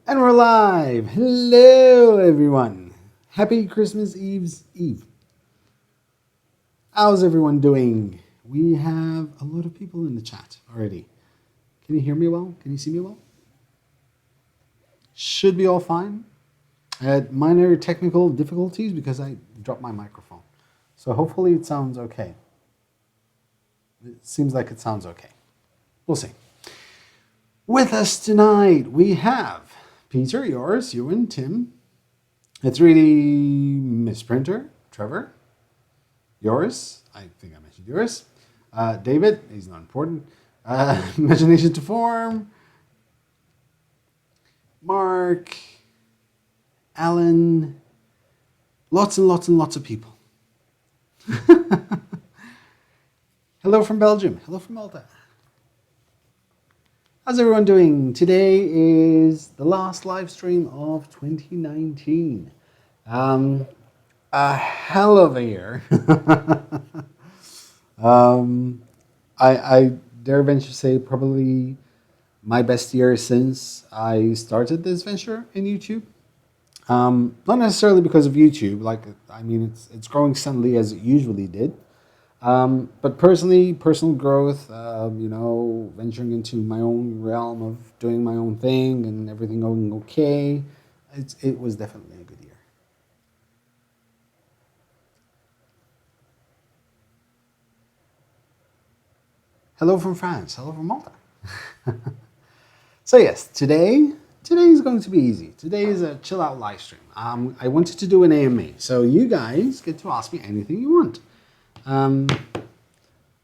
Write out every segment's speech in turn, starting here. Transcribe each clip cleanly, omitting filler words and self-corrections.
And we're live. Hello, everyone. Happy Christmas Eve. How's everyone doing? We have a lot of people in the chat already. Can you hear me well? Can you see me well? Should be all fine. I had minor technical difficulties because I dropped my microphone. So hopefully it sounds okay. It seems like it sounds okay. We'll see. With us tonight, we have Peter, yours, Ewan, Tim. It's really Misprinter, Trevor, yours. I think I mentioned yours. David, he's not important. Imagination to Form. Mark. Alan. Lots and lots and lots of people. Hello from Belgium. Hello from Malta. How's everyone doing? Today is the last live stream of 2019. A hell of a year. I dare venture to say probably my best year since I started this venture in YouTube. Not necessarily because of YouTube. It's growing steadily as it usually did. But personally, personal growth, venturing into my own realm of doing my own thing and everything going okay, it was definitely a good year. Hello from France. Hello from Malta. So yes, today is going to be easy. Today is a chill out live stream. I wanted to do an AMA, so you guys get to ask me anything you want. And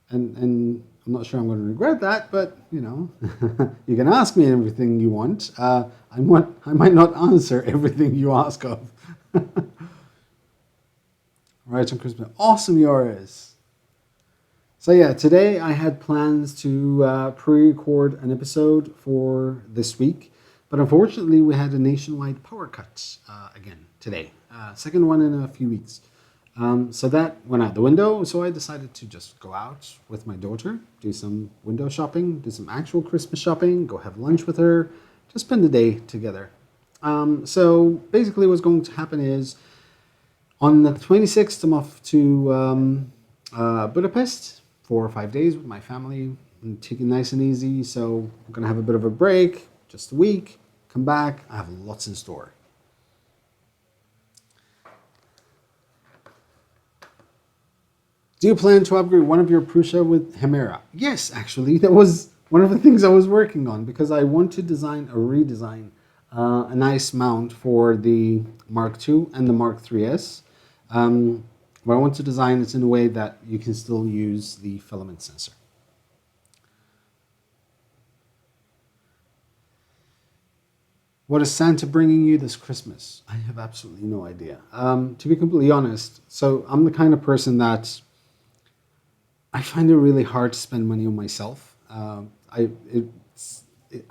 I'm not sure I'm going to regret that, but you can ask me everything you want. I might not answer everything you ask of. Right on Christmas. Awesome, yours. So yeah, today I had plans to pre-record an episode for this week, but unfortunately we had a nationwide power cut again today. Second one in a few weeks. So that went out the window, so I decided to just go out with my daughter, do some window shopping, do some actual Christmas shopping, go have lunch with her, just spend the day together. So basically what's going to happen is on the 26th, I'm off to Budapest. 4 or 5 days with my family and take it nice and easy. So I'm going to have a bit of a break, just a week, come back. I have lots in store. Do you plan to upgrade one of your Prusa with Hemera? Yes, actually, that was one of the things I was working on because I want to redesign a nice mount for the Mark II and the Mark III's. But I want to design it in a way that you can still use the filament sensor. What is Santa bringing you this Christmas? I have absolutely no idea. To be completely honest, so I'm the kind of person that I find it really hard to spend money on myself. I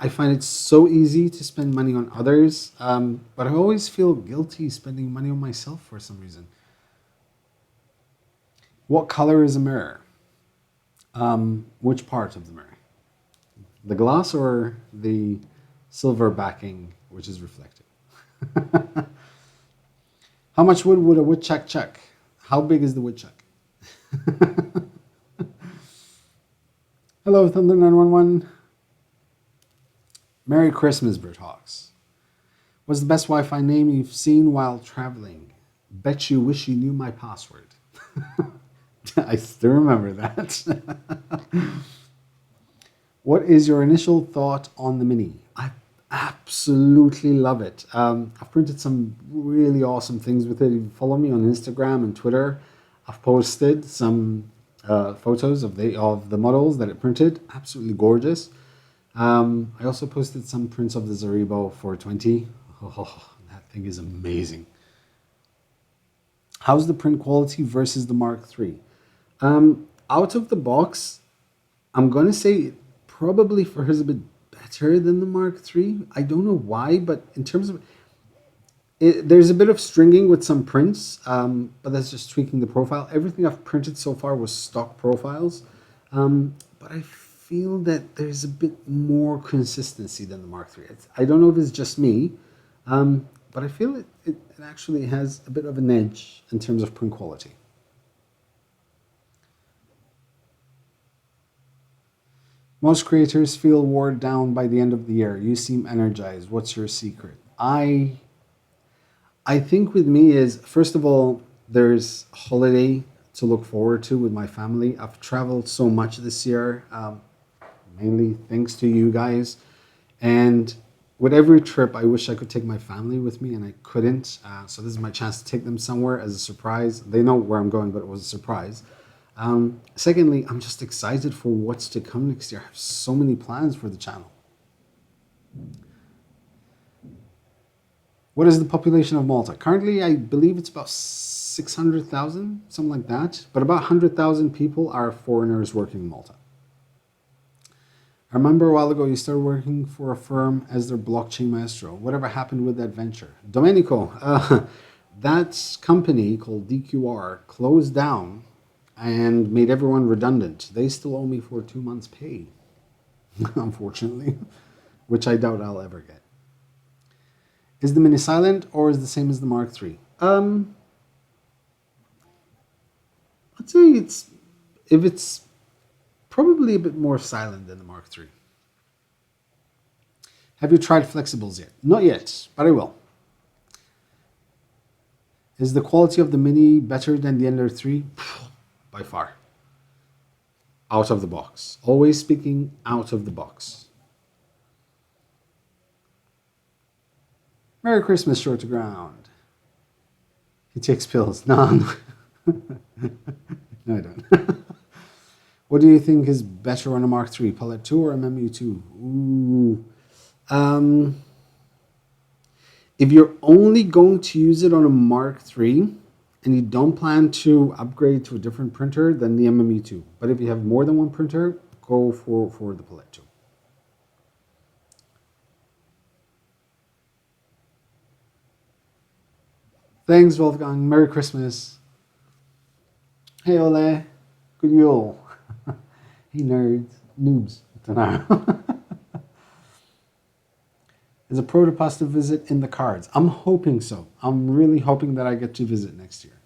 find it so easy to spend money on others, but I always feel guilty spending money on myself for some reason. What color is a mirror? Which part of the mirror? The glass or the silver backing, which is reflective? How much wood would a woodchuck chuck? How big is the woodchuck? Hello, Thunder 911. Merry Christmas, Berthawks. What's the best Wi-Fi name you've seen while traveling? Bet you wish you knew my password. I still remember that. What is your initial thought on the Mini? I absolutely love it. I've printed some really awesome things with it. If you follow me on Instagram and Twitter, I've posted some photos of the models that it printed. Absolutely gorgeous. I also posted some prints of the Zaribo 420. Oh, that thing is amazing. How's the print quality versus the Mark III? Out of the box, I'm going to say probably for her is a bit better than the Mark III. I don't know why, but in terms of there's a bit of stringing with some prints, but that's just tweaking the profile. Everything I've printed so far was stock profiles, but I feel that there's a bit more consistency than the Mark III. I don't know if it's just me, but I feel it actually has a bit of an edge in terms of print quality. Most creators feel worn down by the end of the year. You seem energized. What's your secret? I think with me is, first of all, there's a holiday to look forward to with my family. I've traveled so much this year, mainly thanks to you guys. And with every trip, I wish I could take my family with me, and I couldn't. So this is my chance to take them somewhere as a surprise. They know where I'm going, but it was a surprise. Secondly, I'm just excited for what's to come next year. I have so many plans for the channel. What is the population of Malta? Currently, I believe it's about 600,000, something like that. But about 100,000 people are foreigners working in Malta. I remember a while ago you started working for a firm as their blockchain maestro. Whatever happened with that venture? Domenico, that company called DQR closed down and made everyone redundant. They still owe me for 2 months' pay, unfortunately, which I doubt I'll ever get. Is the Mini silent or is it the same as the Mark III? I'd say it's probably a bit more silent than the Mark III. Have you tried flexibles yet? Not yet, but I will. Is the quality of the Mini better than the Ender 3? By far. Out of the box. Always speaking out of the box. Merry Christmas, Short to Ground. He takes pills. No, no I don't. What do you think is better on a Mark III, Palette 2 or a MMU2? Ooh. If you're only going to use it on a Mark III and you don't plan to upgrade to a different printer, then the MMU2. But if you have more than one printer, go for the Palette 2. Thanks, Wolfgang. Merry Christmas. Hey, Ole. Good Yule. Hey, nerds. Noobs. I don't know. Is a Protopasta visit in the cards? I'm hoping so. I'm really hoping that I get to visit next year.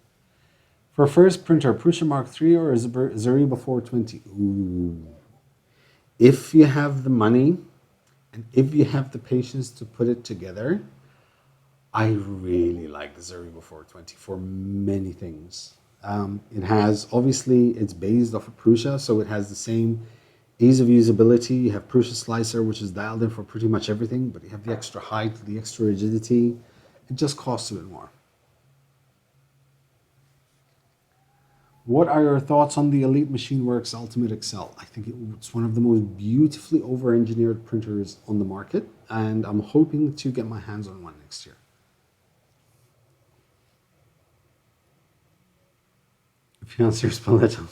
For first printer, Prusa Mark III or a Zariba 420? Ooh. If you have the money and if you have the patience to put it together, I really like the Zariba 420 for many things. It has, obviously, it's based off of Prusa, so it has the same ease of usability. You have Prusa Slicer, which is dialed in for pretty much everything, but you have the extra height, the extra rigidity. It just costs a bit more. What are your thoughts on the Elite MachineWorks Ultimate Excel? I think it's one of the most beautifully over-engineered printers on the market, and I'm hoping to get my hands on one next year. Fiancé Spalletto.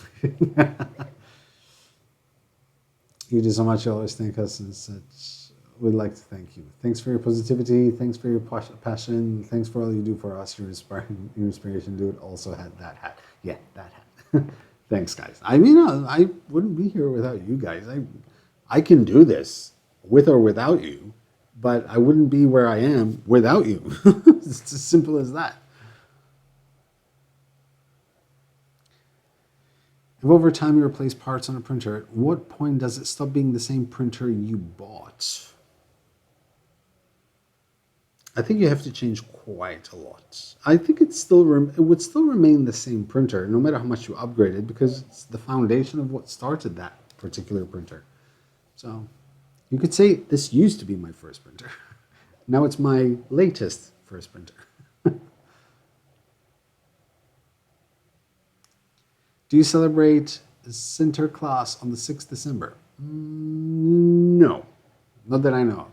You do so much. You always thank us and such. We'd like to thank you. Thanks for your positivity. Thanks for your passion. Thanks for all you do for us. Your inspiration, dude. Also had that hat. Yeah, that hat. Thanks, guys. I mean, I wouldn't be here without you guys. I can do this with or without you, but I wouldn't be where I am without you. It's as simple as that. If over time you replace parts on a printer, at what point does it stop being the same printer you bought? I think you have to change quite a lot. I think it would still remain the same printer, no matter how much you upgrade it, because it's the foundation of what started that particular printer. So you could say this used to be my first printer. Now it's my latest first printer. Do you celebrate Sinterklaas on the 6th December? No, not that I know of.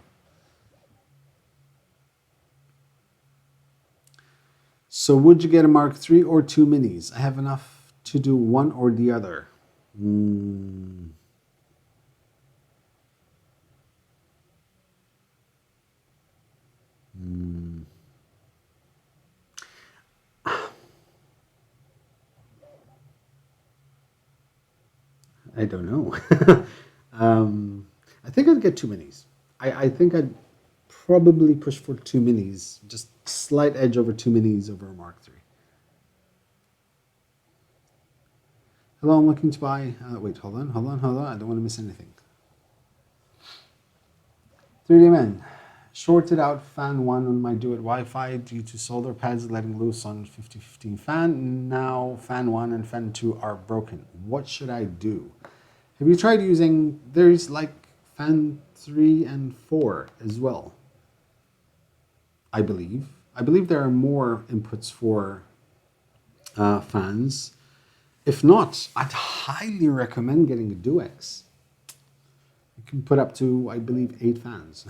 So would you get a Mark III or 2 minis? I have enough to do one or the other. I don't know. I'd get 2 minis. I think I'd probably push for 2 minis, just slight edge over 2 minis over a Mark III. Hello, I'm looking to buy, wait, hold on, I don't want to miss anything. 3D Man, shorted out fan 1 on my Do It Wi-Fi due to solder pads letting loose on 5015 fan. Now fan 1 and fan 2 are broken. What should I do? Have you tried using, there's like fan 3 and 4 as well, I believe. I believe there are more inputs for fans. If not, I'd highly recommend getting a Duex. You can put up to, I believe, 8 fans.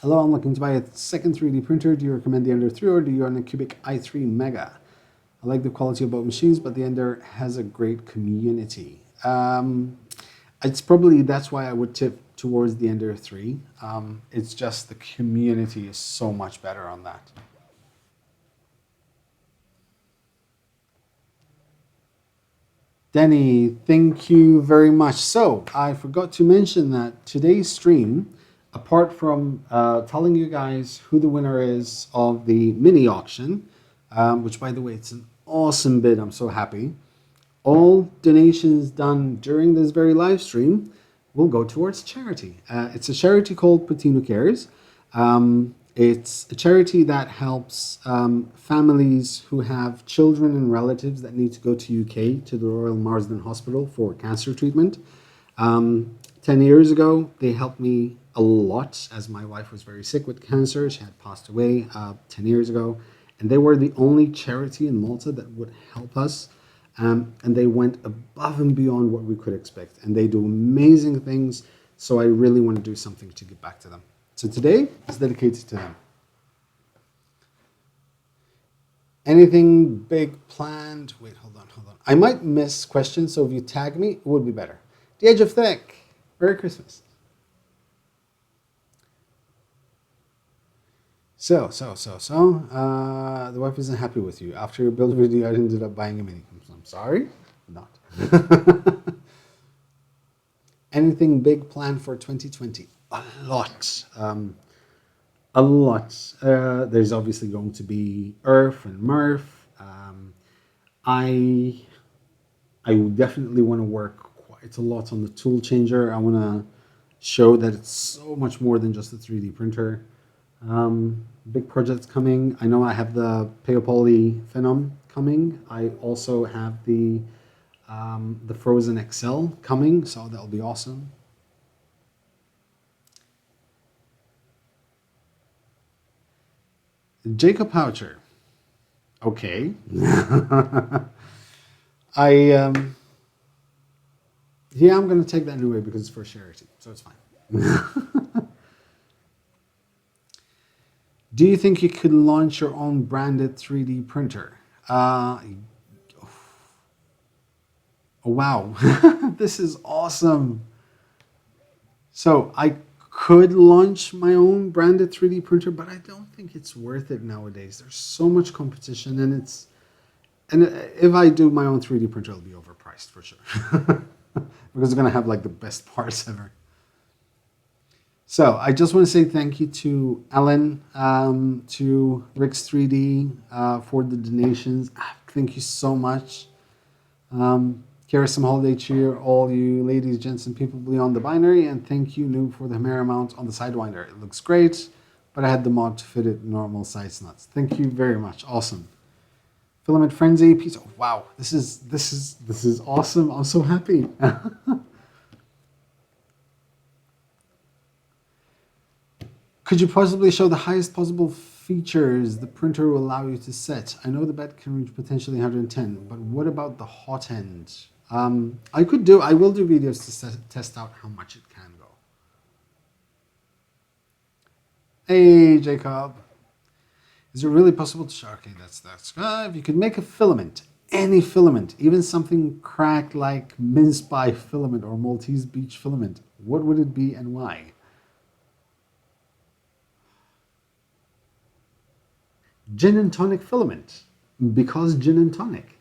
Hello, I'm looking to buy a second 3D printer. Do you recommend the Ender 3 or do you run a Cubic i3 Mega? I like the quality of both machines, but the Ender has a great community. It's probably, that's why I would tip towards the Ender 3. It's just the community is so much better on that. Denny, thank you very much. So I forgot to mention that today's stream, apart from telling you guys who the winner is of the mini auction, which by the way, it's an awesome bid. I'm so happy. All donations done during this very live stream will go towards charity. It's a charity called Patino Cares. It's a charity that helps families who have children and relatives that need to go to UK, to the Royal Marsden Hospital for cancer treatment. 10 years ago, they helped me a lot as my wife was very sick with cancer. She had passed away 10 years ago. And they were the only charity in Malta that would help us. And they went above and beyond what we could expect. And they do amazing things. So I really want to do something to give back to them. So today is dedicated to them. Anything big planned? Wait, hold on. I might miss questions, so if you tag me, it would be better. The Edge of Thick. Merry Christmas. So, the wife isn't happy with you. After your build video, I ended up buying a mini. I'm sorry, not. Anything big planned for 2020? A lot. There's obviously going to be Earth and Murph. I definitely want to work quite a lot on the tool changer. I want to show that it's so much more than just a 3D printer. Big projects coming. I know I have the Payopoly Phenom coming. I also have the Frozen XL coming, so that'll be awesome. Jacob Poucher. Okay. I'm going to take that anyway because it's for charity, so it's fine. Do you think you could launch your own branded 3D printer? Oh, wow. This is awesome. So I could launch my own branded 3D printer, but I don't think it's worth it nowadays. There's so much competition, and if I do my own 3D printer, it'll be overpriced for sure. Because it's going to have like the best parts ever. So I just want to say thank you to Ellen, to Rick's 3D for the donations. Thank you so much. Carry some holiday cheer, all you ladies, gents, and people beyond the binary. And thank you, Noob, for the Hamera mount on the Sidewinder. It looks great, but I had the mod to fit it normal size nuts. Thank you very much. Awesome. Filament Frenzy, piece. Oh, wow, this is awesome. I'm so happy. Could you possibly show the highest possible features the printer will allow you to set? I know the bed can reach potentially 110, but what about the hot end? I will do videos to test out how much it can go. Hey, Jacob. Is it really possible to show? Okay, that's if you could make a filament, any filament, even something cracked like mince pie filament or Maltese beach filament, what would it be and why? Gin and tonic filament, because gin and tonic.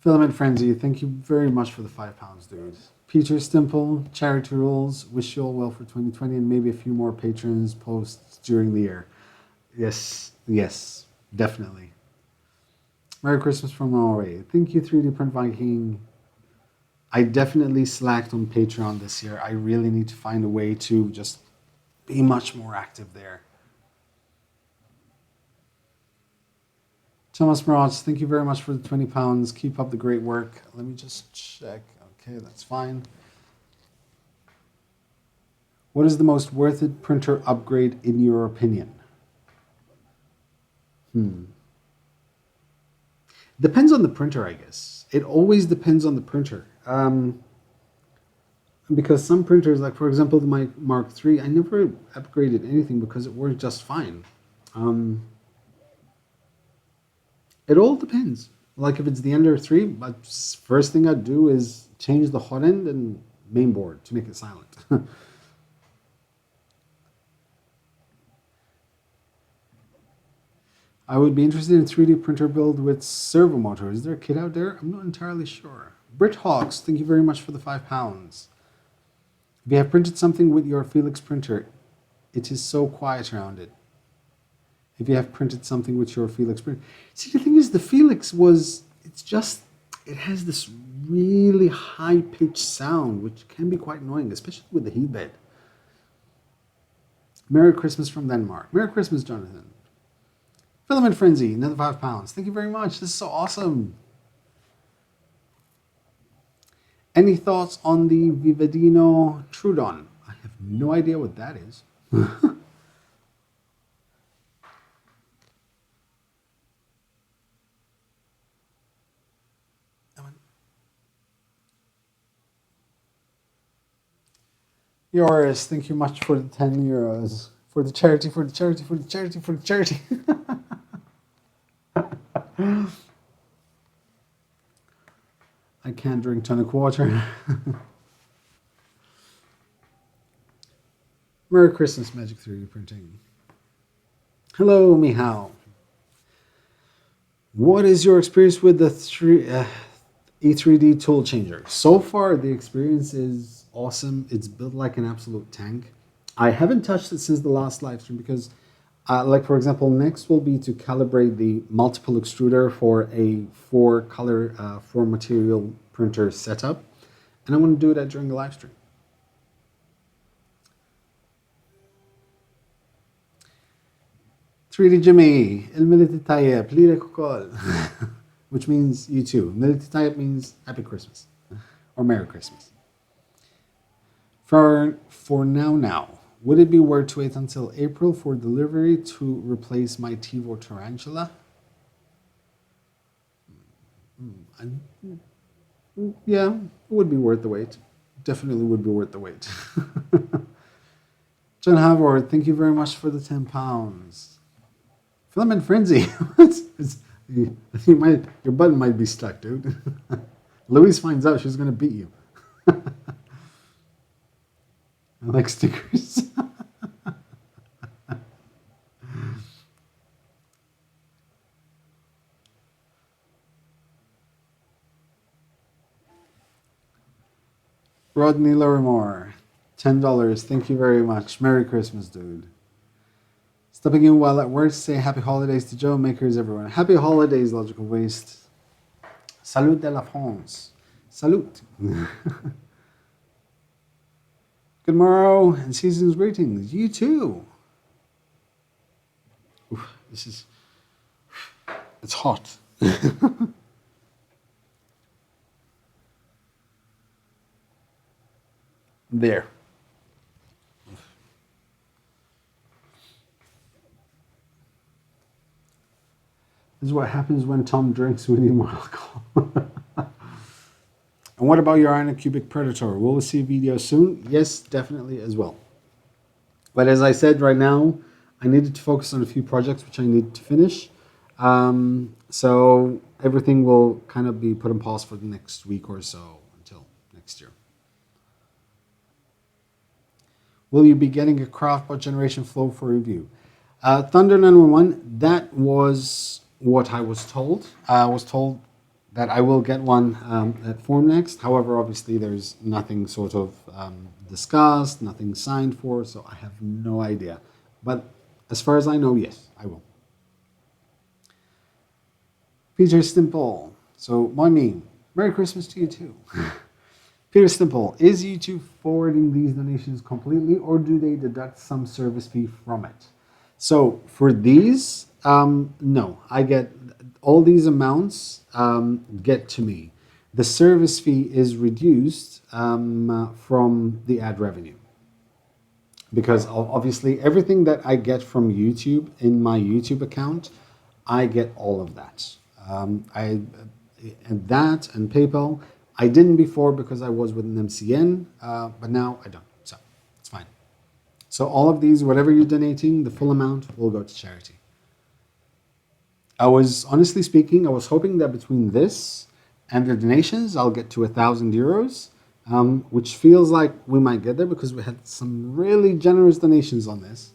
Filament Frenzy, thank you very much for the £5, dude. Peter Stimple, charity rules, wish you all well for 2020 and maybe a few more patrons posts during the year. Yes, definitely. Merry Christmas from Norway. Thank you, 3D Print Viking. I definitely slacked on Patreon this year. I really need to find a way to just be much more active there. Thomas Mirage, thank you very much for the £20. Keep up the great work. Let me just check. Okay, that's fine. What is the most worth it printer upgrade in your opinion? Depends on the printer, I guess. It always depends on the printer. Because some printers, like for example, my Mark III, I never upgraded anything because it worked just fine. It all depends. Like if it's the Ender 3, first thing I'd do is change the hot end and mainboard to make it silent. I would be interested in 3D printer build with servo motor. Is there a kit out there? I'm not entirely sure. Brit Hawks, thank you very much for the £5. If you have printed something with your Felix printer, it is so quiet around it. If you have printed something with your Felix printer. See, the thing is, the Felix it has this really high-pitched sound, which can be quite annoying, especially with the heat bed. Merry Christmas from Denmark. Merry Christmas, Jonathan. Filament Frenzy, another £5. Thank you very much. This is so awesome. Any thoughts on the Vivadino Trudon? I have no idea what that is. Yours, thank you much for the €10. For the charity, for the charity, for the charity, for the charity. I can't drink tonic water. Merry Christmas, Magic 3D Printing. Hello, Mihao. What is your experience with the E3D tool changer? So far, the experience is awesome. It's built like an absolute tank. I haven't touched it since the last live stream because, like for example, next will be to calibrate the multiple extruder for a 4-color, 4-material printer setup. And I want to do that during the live stream. "3D Jimmy, il militi tayyeb, lila kukol," which means you too. Militi tayyeb means happy Christmas or Merry Christmas. For now, would it be worth to wait until April for delivery to replace my Tivo Tarantula? Yeah, it would be worth the wait. Definitely would be worth the wait. John Havard, thank you very much for the £10. Filament Frenzy. Your button might be stuck, dude. Louise finds out, she's going to beat you. I like stickers. Rodney Larimore, $10. Thank you very much. Merry Christmas, dude. Stepping in while at work, say happy holidays to Joe Makers, everyone. Happy holidays, Logical Waste. Salut de la France. Salut. Good morrow and season's greetings. You too. Oof, it's hot. There. This is what happens when Tom drinks. We need more alcohol. And what about your Ionocubic Predator? Will we see a video soon? Yes, definitely as well. But as I said right now, I needed to focus on a few projects which I need to finish. So everything will kind of be put on pause for the next week or so until next year. Will you be getting a Craftbot Generation Flow for review? Thunder 911, that was what I was told. I was told that I will get one at Form Next. However, obviously there's nothing sort of discussed, nothing signed for, so I have no idea. But as far as I know, yes, I will. Peter Stimple. So my name. Merry Christmas to you too. Peter Stimple. Is YouTube forwarding these donations completely, or do they deduct some service fee from it? So for these, no, I get all these amounts get to me. The service fee is reduced from the ad revenue, because obviously everything that I get from YouTube in my YouTube account, I get all of that. And that and PayPal, I didn't before because I was with an MCN, but now I don't. So it's fine. So all of these, whatever you're donating, the full amount will go to charity. I was, honestly speaking, I was hoping that between this and the donations, I'll get to €1,000, which feels like we might get there because we had some really generous donations on this.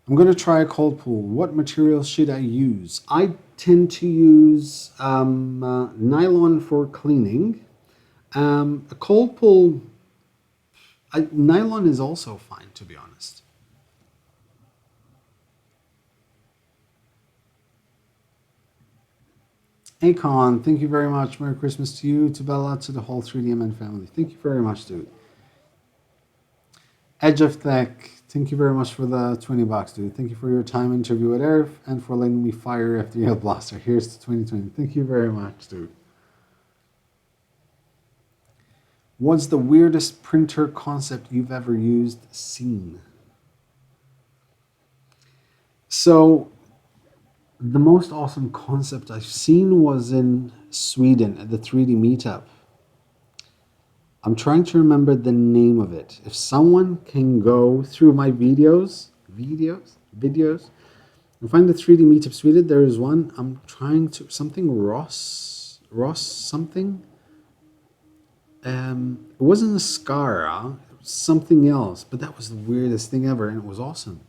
I'm going to try a cold pool. What material should I use? I tend to use nylon for cleaning. A cold pool, nylon is also fine, to be honest. Akon, thank you very much. Merry Christmas to you, to Bella, to the whole 3DMN family. Thank you very much, dude. Edge of Tech, thank you very much for the $20, dude. Thank you for your time interview at ERF and for letting me fire FDL Blaster. Here's to 2020. Thank you very much, dude. What's the weirdest printer concept you've ever seen? So, the most awesome concept I've seen was in Sweden at the 3D meetup. I'm trying to remember the name of it. If someone can go through my videos, and find the 3D meetup Sweden, there is one. I'm trying to, something Ross something. It wasn't a Scara, it was something else, but that was the weirdest thing ever, and it was awesome.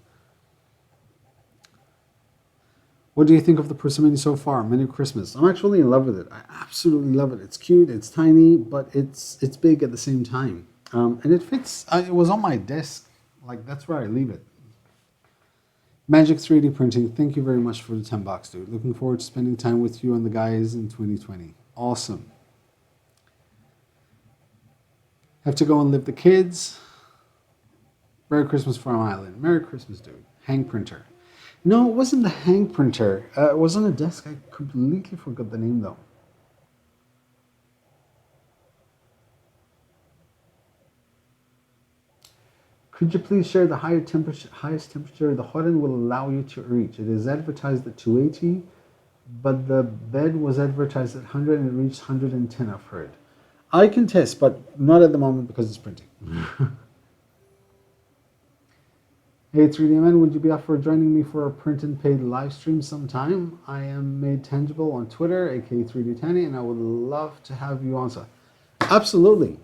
What do you think of the Prusa Mini so far? Merry Christmas. I'm actually in love with it. I absolutely love it. It's cute, it's tiny, but it's big at the same time. And it fits. It was on my desk. Like, that's where I leave it. Magic 3D Printing, thank you very much for the $10, dude. Looking forward to spending time with you and the guys in 2020. Awesome. Have to go and live the kids. Merry Christmas, Farm Island. Merry Christmas, dude. Hang printer. No, it wasn't the hang printer. It was on a desk. I completely forgot the name, though. Could you please share the highest temperature the hot end will allow you to reach? It is advertised at 280, but the bed was advertised at 100 and it reached 110, I've heard. I can test, but not at the moment because it's printing. Hey 3DMN, would you be up for joining me for a print and paid live stream sometime? I am made tangible on Twitter, aka 3D and I would love to have you on. So, absolutely.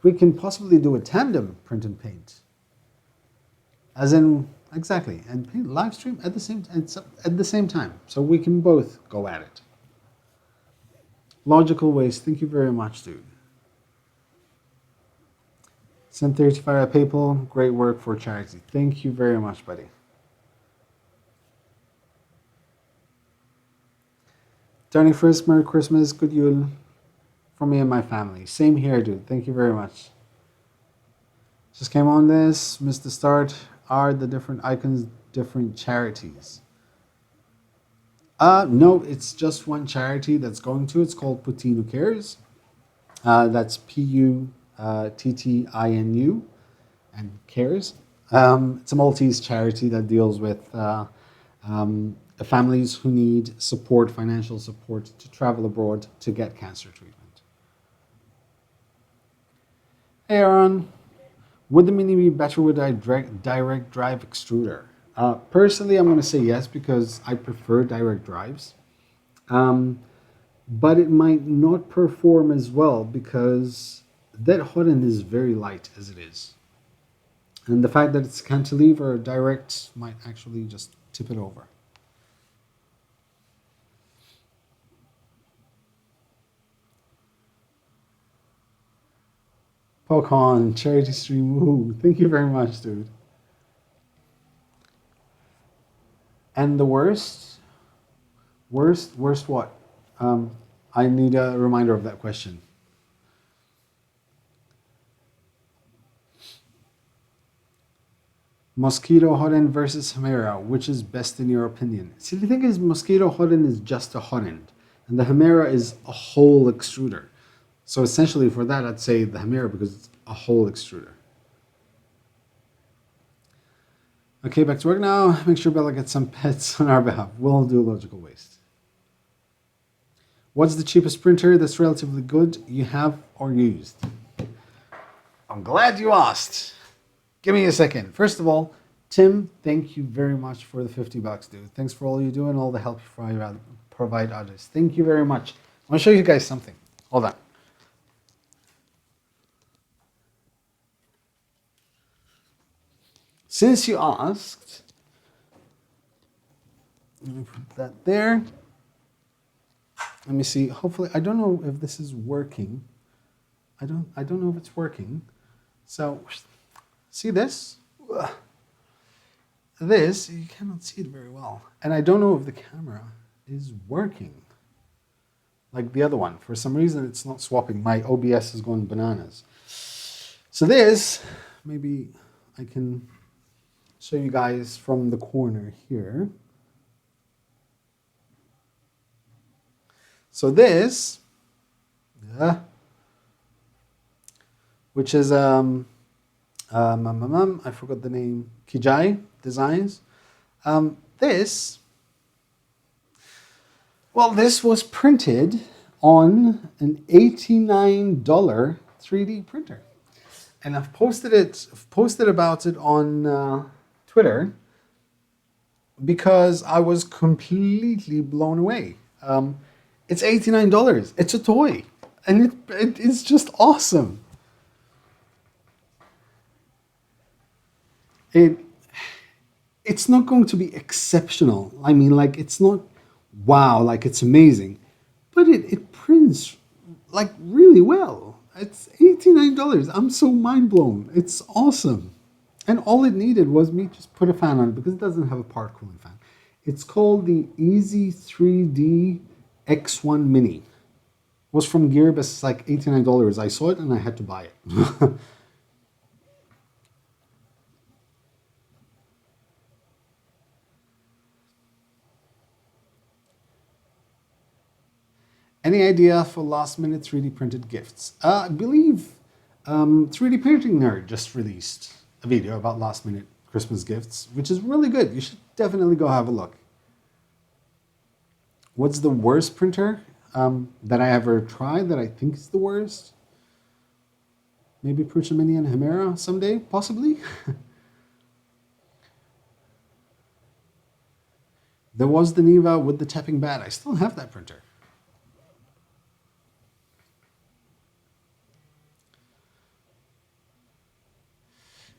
We can possibly do a tandem print and paint. As in, exactly, and paint live stream at the same time. So we can both go at it. Logical Waste, thank you very much, dude. Sent 35 at PayPal. Great work for charity. Thank you very much, buddy. Johnny Frisk, Merry Christmas. Good Yule for me and my family. Same here, dude. Thank you very much. Just came on this. Missed the start. Are the different icons different charities? No, it's just one charity that's going to. It's called Putin Who Cares. That's Puttinu and cares. It's a Maltese charity that deals with families who need support, financial support to travel abroad to get cancer treatment. Hey Aaron, would the Mini be better with a direct drive extruder? Personally, I'm going to say yes because I prefer direct drives. But it might not perform as well because that hot end is very light as it is. And the fact that it's cantilever direct might actually just tip it over. Pokemon, charity stream, woohoo. Thank you very much, dude. And the worst? Worst what? I need a reminder of that question. Mosquito Hotend versus Hemera, which is best in your opinion? See, the thing is, Mosquito Hotend is just a Hotend, and the Hemera is a whole extruder. So essentially for that, I'd say the Hemera because it's a whole extruder. Okay, back to work now. Make sure Bella gets some pets on our behalf. We'll do logical waste. What's the cheapest printer that's relatively good you have or used? I'm glad you asked. Give me a second. First of all, Tim, thank you very much for the $50, dude. Thanks for all you do and all the help you provide others. Thank you very much. I want to show you guys something. Hold on. Since you asked, let me put that there. Let me see. Hopefully, I don't know if this is working. I don't know if it's working. So, see this? This, you cannot see it very well. And I don't know if the camera is working. Like the other one. For some reason, it's not swapping. My OBS is going bananas. So this, maybe I can show you guys from the corner here. So this, which is, I forgot the name, Kijai Designs. This was printed on an $89 3D printer. And I've posted about it on Twitter because I was completely blown away. It's $89. It's a toy, and it is just awesome. It's not going to be exceptional. I mean, like, it's not wow, like it's amazing, but it prints like really well. It's $89. I'm so mind blown. It's awesome. And all it needed was me just put a fan on it because it doesn't have a part cooling fan. It's called the Easy 3D X1 Mini. It was from Gearbest. It's like $89. I saw it and I had to buy it. Any idea for last minute 3D printed gifts? I believe 3D Printing Nerd just released a video about last minute Christmas gifts, which is really good. You should definitely go have a look. What's the worst printer that I ever tried that I think is the worst? Maybe Prusa Mini and Hemera someday, possibly. There was the Niva with the tapping bat. I still have that printer.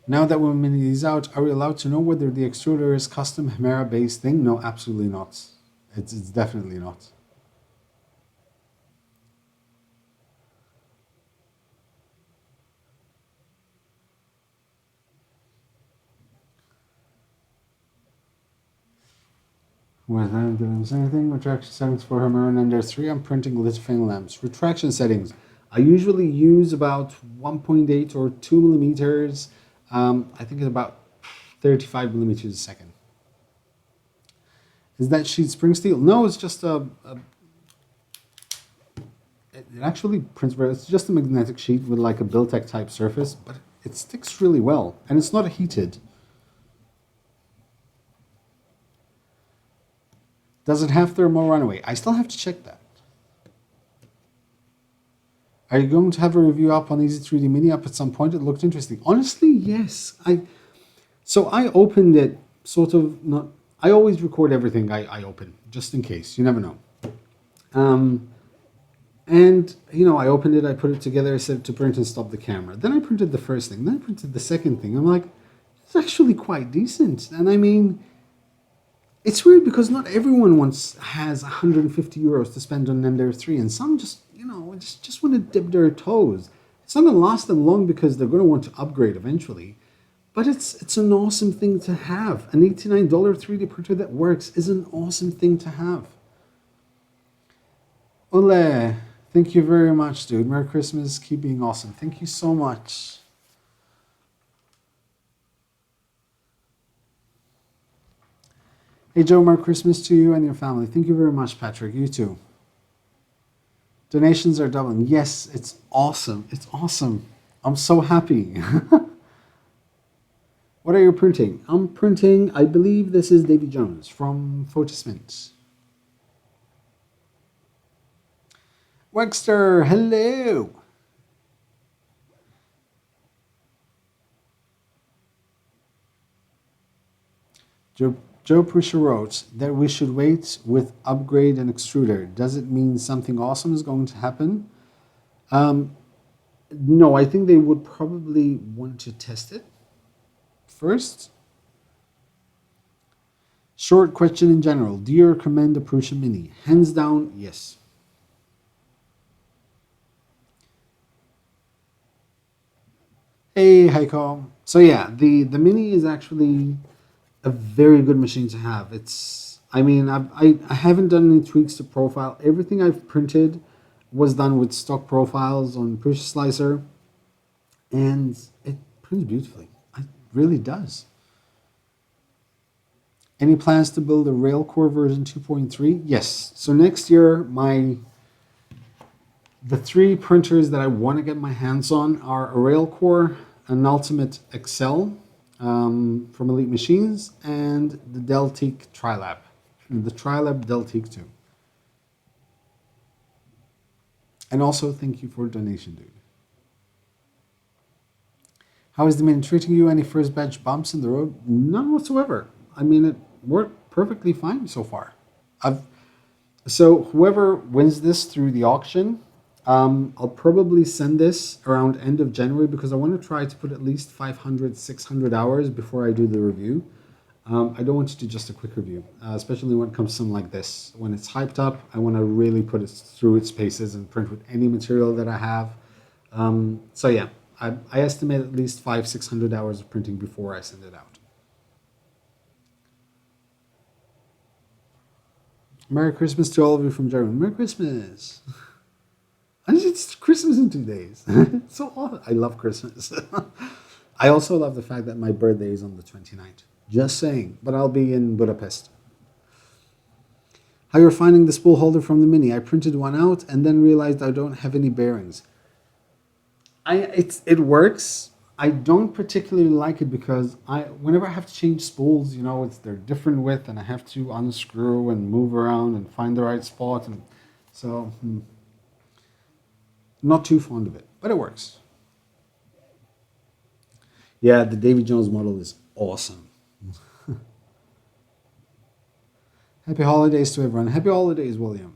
Now that we're minting these out, are we allowed to know whether the extruder is custom Hemera based thing? No, absolutely not. It's definitely not. Was that doing anything? Retraction settings for Hemera and Ender 3. I'm printing lithophane lamps. Retraction settings. I usually use about 1.8 or 2 millimeters. I think it's about 35 millimeters a second. Is that sheet spring steel? No, it's just it actually prints very. It's just a magnetic sheet with like a Build-Tech type surface, but it sticks really well, and it's not heated. Does it have thermal runaway? I still have to check that. Are you going to have a review up on Easy 3D Mini up at some point? It looked interesting. Honestly, yes. So I opened it sort of not. I always record everything I open, just in case. You never know. And, you know, I opened it, I put it together, I said to print and stop the camera. Then I printed the first thing, then I printed the second thing. I'm like, it's actually quite decent. And I mean, it's weird because not everyone has 150 euros to spend on Ender 3, and some just, you know, just want to dip their toes. It's not going to last them long because they're going to want to upgrade eventually. But it's an awesome thing to have. An $89 3D printer that works is an awesome thing to have. Ole, thank you very much, dude. Merry Christmas. Keep being awesome. Thank you so much. Hey, Joe, Merry Christmas to you and your family. Thank you very much, Patrick. You too. Donations are doubling. Yes, it's awesome. It's awesome. I'm so happy. What are you printing? I'm printing, I believe this is Davy Jones from Photismint. Wexter, hello. Joe Prusa wrote that we should wait with upgrade and extruder. Does it mean something awesome is going to happen? No, I think they would probably want to test it first. Short question in general. Do you recommend a Prusa Mini? Hands down, yes. Hey, Heiko. So yeah, the Mini is actually a very good machine to have. I haven't done any tweaks to profile. Everything I've printed was done with stock profiles on Prusa Slicer, and it prints beautifully. It really does. Any plans to build a Railcore version 2.3? Yes. So next year, the three printers that I want to get my hands on are a Railcore, an Ultimate XL from Elite Machines, and the Deltique Trilab. The Trilab Deltique 2. And also, thank you for donation, dude. How is the Mini treating you? Any first batch bumps in the road? None whatsoever. I mean, it worked perfectly fine so far. So whoever wins this through the auction, I'll probably send this around end of January because I want to try to put at least 500, 600 hours before I do the review. I don't want to do just a quick review, especially when it comes to something like this. When it's hyped up, I want to really put it through its paces and print with any material that I have. So yeah, I estimate at least 500, 600 hours of printing before I send it out. Merry Christmas to all of you from Germany. Merry Christmas. It's Christmas in 2 days. It's so awesome. I love Christmas. I also love the fact that my birthday is on the 29th. Just saying. But I'll be in Budapest. How you're finding the spool holder from the Mini? I printed one out and then realized I don't have any bearings. It works. I don't particularly like it because whenever I have to change spools, they're different width and I have to unscrew and move around and find the right spot, and so not too fond of it, but it works. Yeah, the Davy Jones model is awesome. Happy holidays to everyone. Happy holidays, William.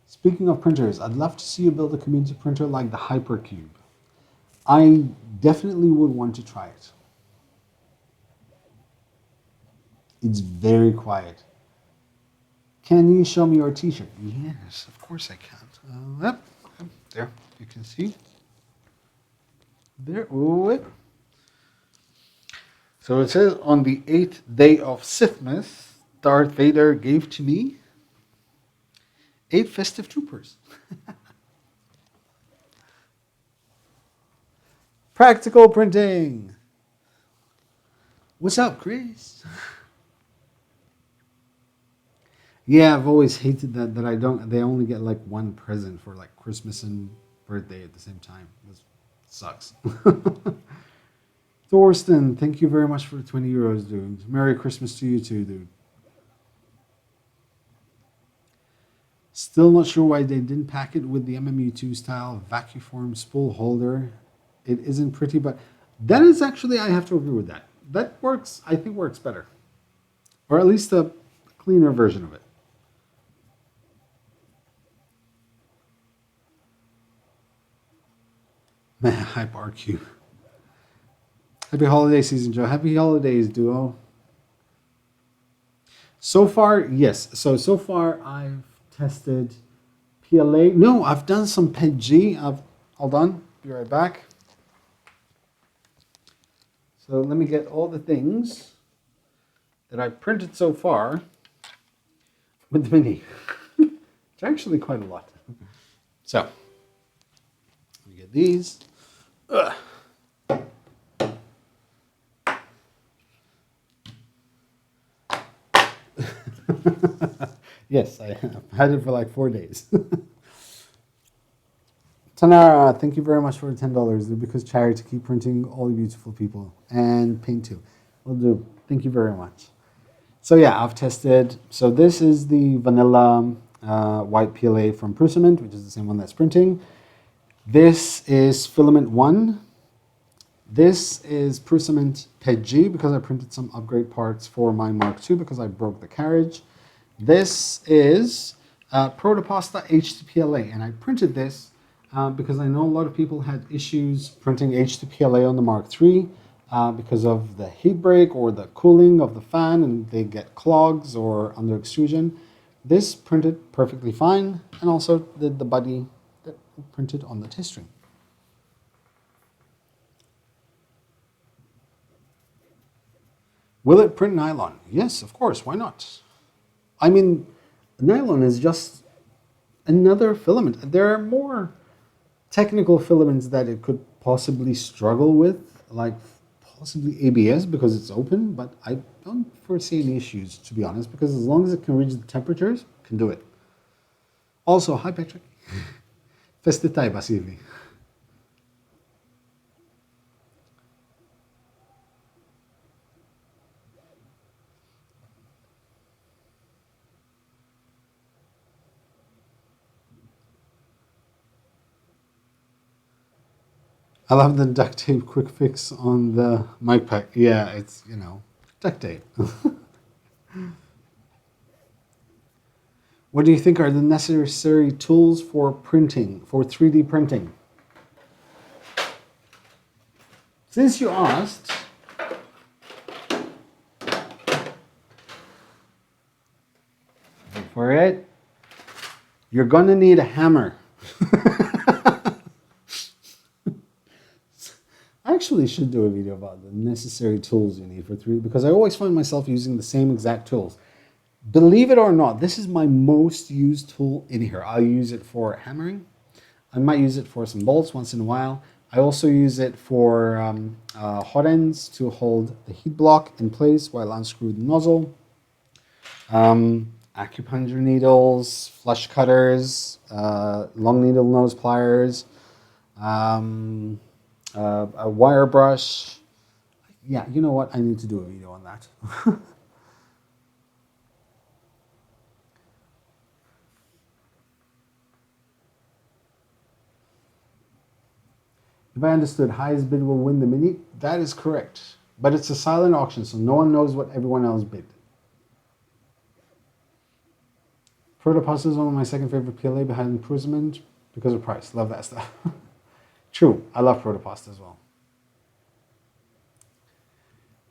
Speaking of printers, I'd love to see you build a community printer like the Hypercube. I definitely would want to try it. It's very quiet. Can you show me your t-shirt? Yes, of course I can. Yep, there, you can see. There, oh, so it says, on the 8th day of Sithmas, Darth Vader gave to me 8 festive troopers. Practical printing. What's up, Chris? Yeah, I've always hated that they only get like one present for like Christmas and birthday at the same time. This sucks. Thorsten, thank you very much for the 20 euros, dude. Merry Christmas to you too, dude. Still not sure why they didn't pack it with the MMU2 style vacuform spool holder. It isn't pretty, but that is actually, I have to agree with that. That works, I think works better. Or at least a cleaner version of it. Man, hype RQ. Happy holiday season, Joe. Happy holidays, duo. So far, yes. So far I've tested PLA. No, I've done some PEG. Hold on, be right back. So let me get all the things that I've printed so far with the Mini. It's actually quite a lot. So, let me get these. Ugh. Yes, I have had it for like 4 days. Tanara, thank you very much for the $10. They're because charity to keep printing all you beautiful people and paint too. Will do. Thank you very much. So yeah, I've tested. So this is the vanilla white PLA from Prusa Mini, which is the same one that's printing. This is Filament 1. This is Prusa Mini PEG because I printed some upgrade parts for my Mark II because I broke the carriage. This is Protopasta HTPLA, and I printed this because I know a lot of people had issues printing HTPLA on the Mark III because of the heat break or the cooling of the fan, and they get clogs or under extrusion. This printed perfectly fine, and also did the body that printed on the test string. Will it print nylon? Yes, of course. Why not? I mean, nylon is just another filament. There are more technical filaments that it could possibly struggle with, like possibly ABS because it's open, but I don't foresee any issues, to be honest, because as long as it can reach the temperatures, it can do it. Also, hi Patrick. Festetai Basili. I love the duct tape quick fix on the mic pack. Yeah, it's, duct tape. What do you think are the necessary tools for printing, for 3D printing? Since you asked, for it, you're gonna need a hammer. I actually should do a video about the necessary tools you need for 3D because I always find myself using the same exact tools. Believe it or not, this is my most used tool in here. I'll use it for hammering. I might use it for some bolts once in a while. I also use it for hot ends to hold the heat block in place while I unscrew the nozzle. Acupuncture needles, flush cutters, long needle nose pliers, a wire brush. Yeah, you know what? I need to do a video on that. If I understood, highest bid will win the Mini. That is correct. But it's a silent auction, so no one knows what everyone else bid. Protopasta is one of my second favorite PLA behind Prusa Mini because of price. Love that stuff. True, I love Protopasta as well.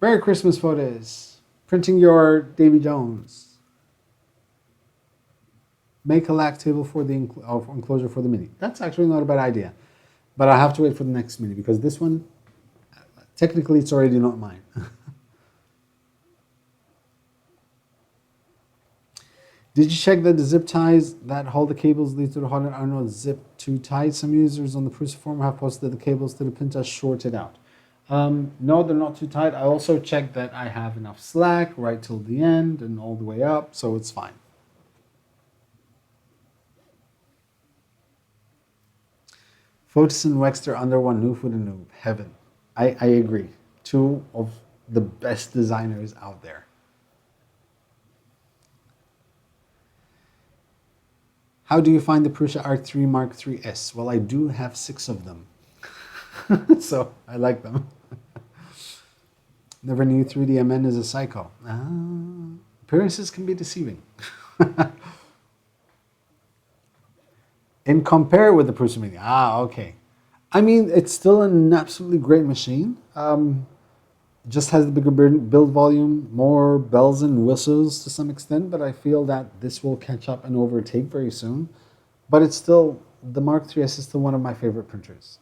Merry Christmas photos. Printing your Davy Jones. Make a lac table for the enclosure for the Mini. That's actually not a bad idea. But I have to wait for the next Mini because this one, technically it's already not mine. Did you check that the zip ties that hold the cables lead to the hot end are not zipped too tight? Some users on the Prusa forum have posted the cables to the pin are shorted out. No, they're not too tight. I also checked that I have enough slack right till the end and all the way up, so it's fine. Fotis and Wexter under one noob with a noob. Heaven. I agree. Two of the best designers out there. How do you find the Prusa Arc 3 Mark III's? Well, I do have 6 of them. So I like them. Never knew 3DMN is a psycho. Appearances can be deceiving. And compare it with the Prusa Mini. Okay. I mean, it's still an absolutely great machine. It just has the bigger build volume, more bells and whistles to some extent, but I feel that this will catch up and overtake very soon. But it's still, the Mark 3S is still one of my favorite printers.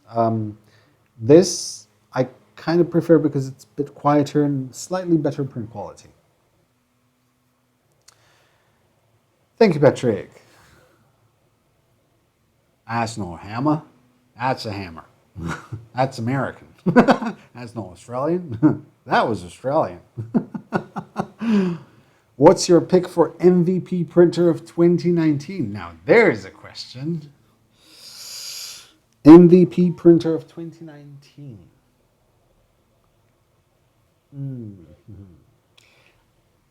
This I kind of prefer because it's a bit quieter and slightly better print quality. Thank you, Patrick. That's no hammer. That's a hammer. That's American. That's no Australian. That was Australian. What's your pick for MVP printer of 2019? Now, there's a question. MVP printer of 2019.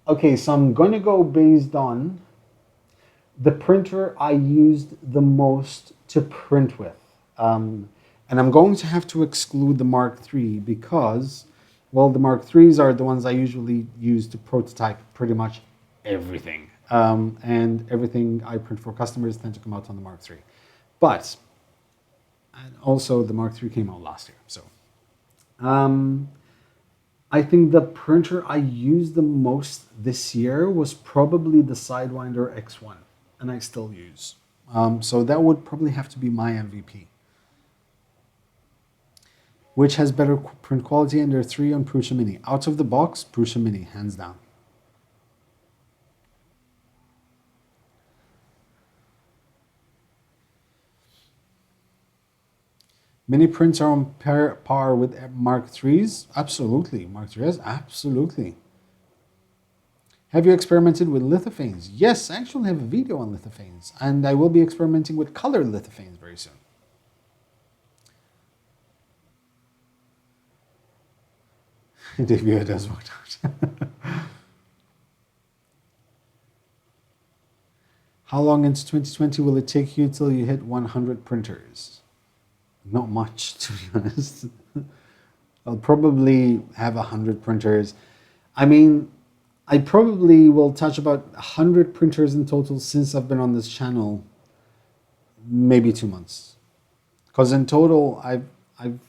Okay, so I'm going to go based on the printer I used the most to print with. And I'm going to have to exclude the Mark III because, well, the Mark IIIs are the ones I usually use to prototype pretty much everything. And everything I print for customers tend to come out on the Mark III. But, and also the Mark III came out last year. So, I think the printer I used the most this year was probably the Sidewinder X1, and I still use. So that would probably have to be my MVP. Which has better print quality? And there are 3 on Prusa Mini. Out of the box, Prusa Mini, hands down. Mini prints are on par with Mark IIIs? Absolutely. Mark IIIs? Absolutely. Have you experimented with lithophanes? Yes, I actually have a video on lithophanes, and I will be experimenting with colored lithophanes very soon. It does work out. How long into 2020 will it take you till you hit 100 printers? Not much, to be honest. I'll probably have 100 printers. I mean, I probably will touch about 100 printers in total since I've been on this channel, maybe 2 months. Because in total, I've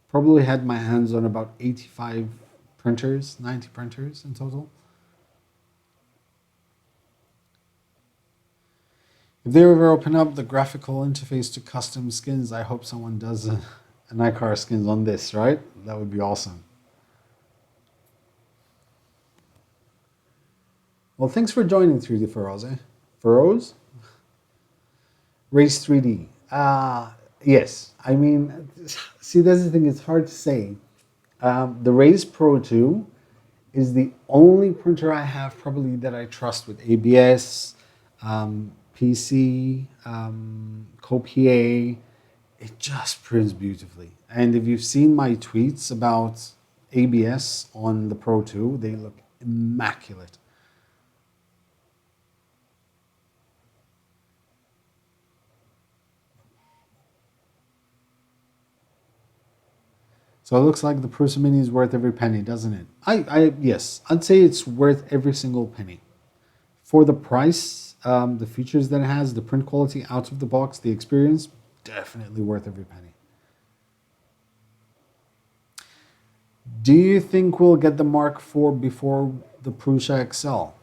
probably had my hands on about 85 printers, 90 printers in total. If they ever open up the graphical interface to custom skins, I hope someone does an iCar skins on this, right? That would be awesome. Well, thanks for joining 3D Furrows, eh? Furrows? Race 3D. Yes. I mean, see, that's the thing. It's hard to say. The Race Pro 2 is the only printer I have probably that I trust with ABS, PC, CoPA. It just prints beautifully. And if you've seen my tweets about ABS on the Pro 2, they look immaculate. So it looks like the Prusa Mini is worth every penny, doesn't it? Yes, I'd say it's worth every single penny. For the price, the features that it has, the print quality out of the box, the experience, definitely worth every penny. Do you think we'll get the Mark IV before the Prusa XL?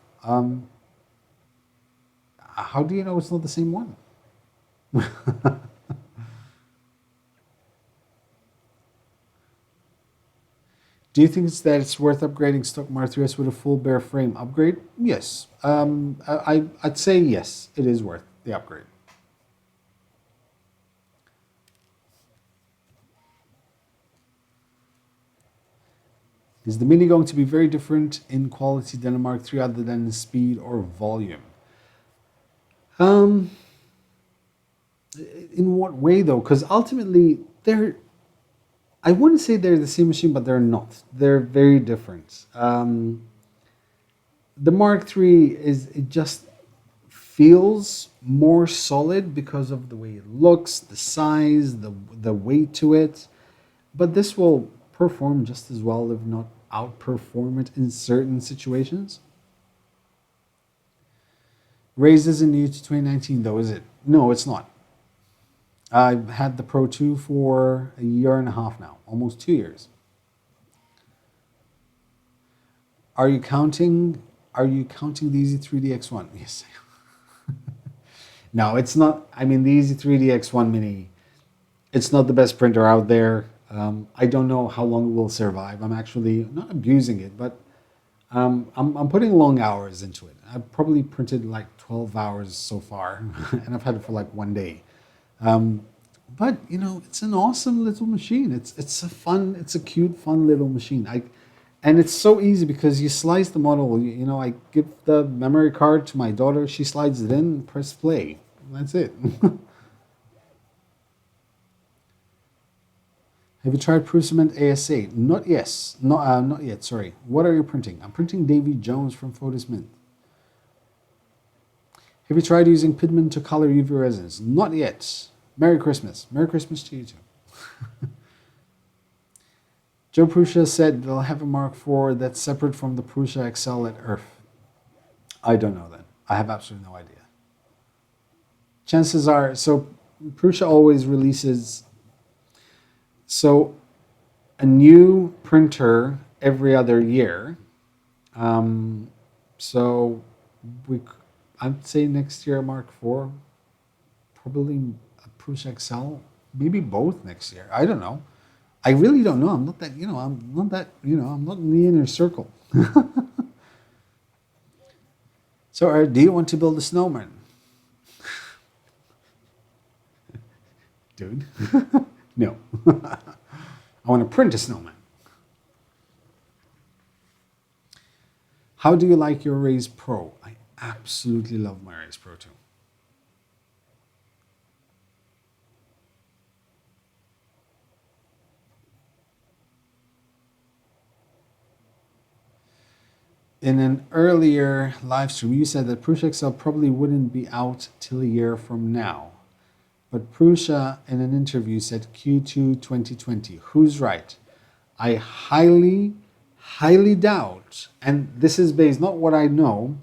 How do you know it's not the same one? Do you think that it's worth upgrading stock Mark IIIs with a full bare frame upgrade? Yes. I'd say yes, it is worth the upgrade. Is the Mini going to be very different in quality than a Mark III other than in speed or volume? In what way though? Because ultimately I wouldn't say they're the same machine, but they're not. They're very different. The Mark III it just feels more solid because of the way it looks, the size, the weight to it. But this will perform just as well, if not outperform it in certain situations. Raise isn't new to 2019 though, is it? No, it's not. I've had the Pro 2 for a year and a half now, almost 2 years. Are you counting? Are you counting the Easy 3D X1? Yes. No, it's not. I mean, the Easy 3D X1 Mini, it's not the best printer out there. I don't know how long it will survive. I'm actually not abusing it, but I'm putting long hours into it. I've probably printed like 12 hours so far, and I've had it for like 1 day. But you know, it's an awesome little machine. It's a cute, fun little machine. And it's so easy because you slice the model. You know, I give the memory card to my daughter. She slides it in, press play. That's it. Have you tried Prusa Mini ASA? Not yet. Sorry. What are you printing? I'm printing Davy Jones from Photos Mint. Have you tried using pigment to color UV resins? Not yet. Merry Christmas. Merry Christmas to you too. Joe Prusa said they'll have a Mark IV that's separate from the Prusa XL at Earth. I don't know then. I have absolutely no idea. Chances are, so Prusa always releases a new printer every other year. So I'd say next year Mark IV, probably a Prusa XL, maybe both next year. I don't know. I really don't know. I'm not that, I'm not in the inner circle. So, do you want to build a snowman? Dude, no. I want to print a snowman. How do you like your Raise Pro? I absolutely love my Raise Pro too. In an earlier live stream, you said that Prusa XL probably wouldn't be out till a year from now. But Prusa, in an interview, said Q2 2020. Who's right? I highly doubt, and this is based not what I know,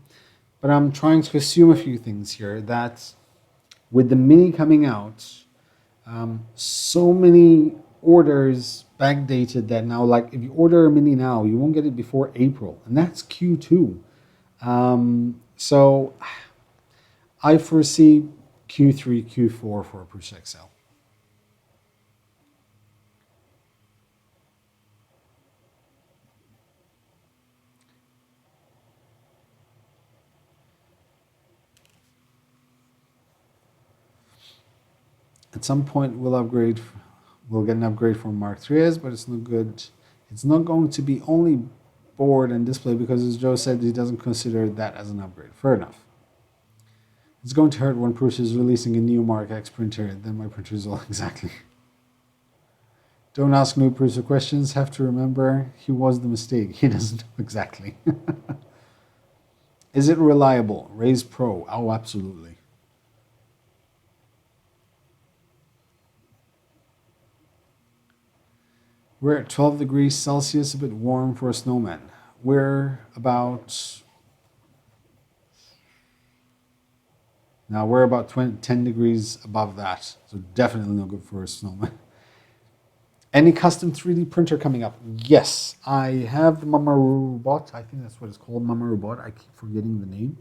but I'm trying to assume a few things here, that with the Mini coming out, so many orders backdated that now, like if you order a Mini now, you won't get it before April, and that's Q2. So I foresee Q3, Q4 for a Prusa XL. At some point, we'll get an upgrade from Mark III's, but it's not good. It's not going to be only board and display because, as Joe said, he doesn't consider that as an upgrade. Fair enough. It's going to hurt when Prusa is releasing a new Mark X printer. Then my printer is all exactly. Don't ask new Prusa questions. Have to remember he was the mistake. He doesn't know exactly. Is it reliable? Raise Pro. Oh, absolutely. We're at 12 degrees Celsius, a bit warm for a snowman. We're about 10 degrees above that, so definitely no good for a snowman. Any custom 3D printer coming up? Yes, I have the Mama Robot. I think that's what it's called, Mama Robot. I keep forgetting the name.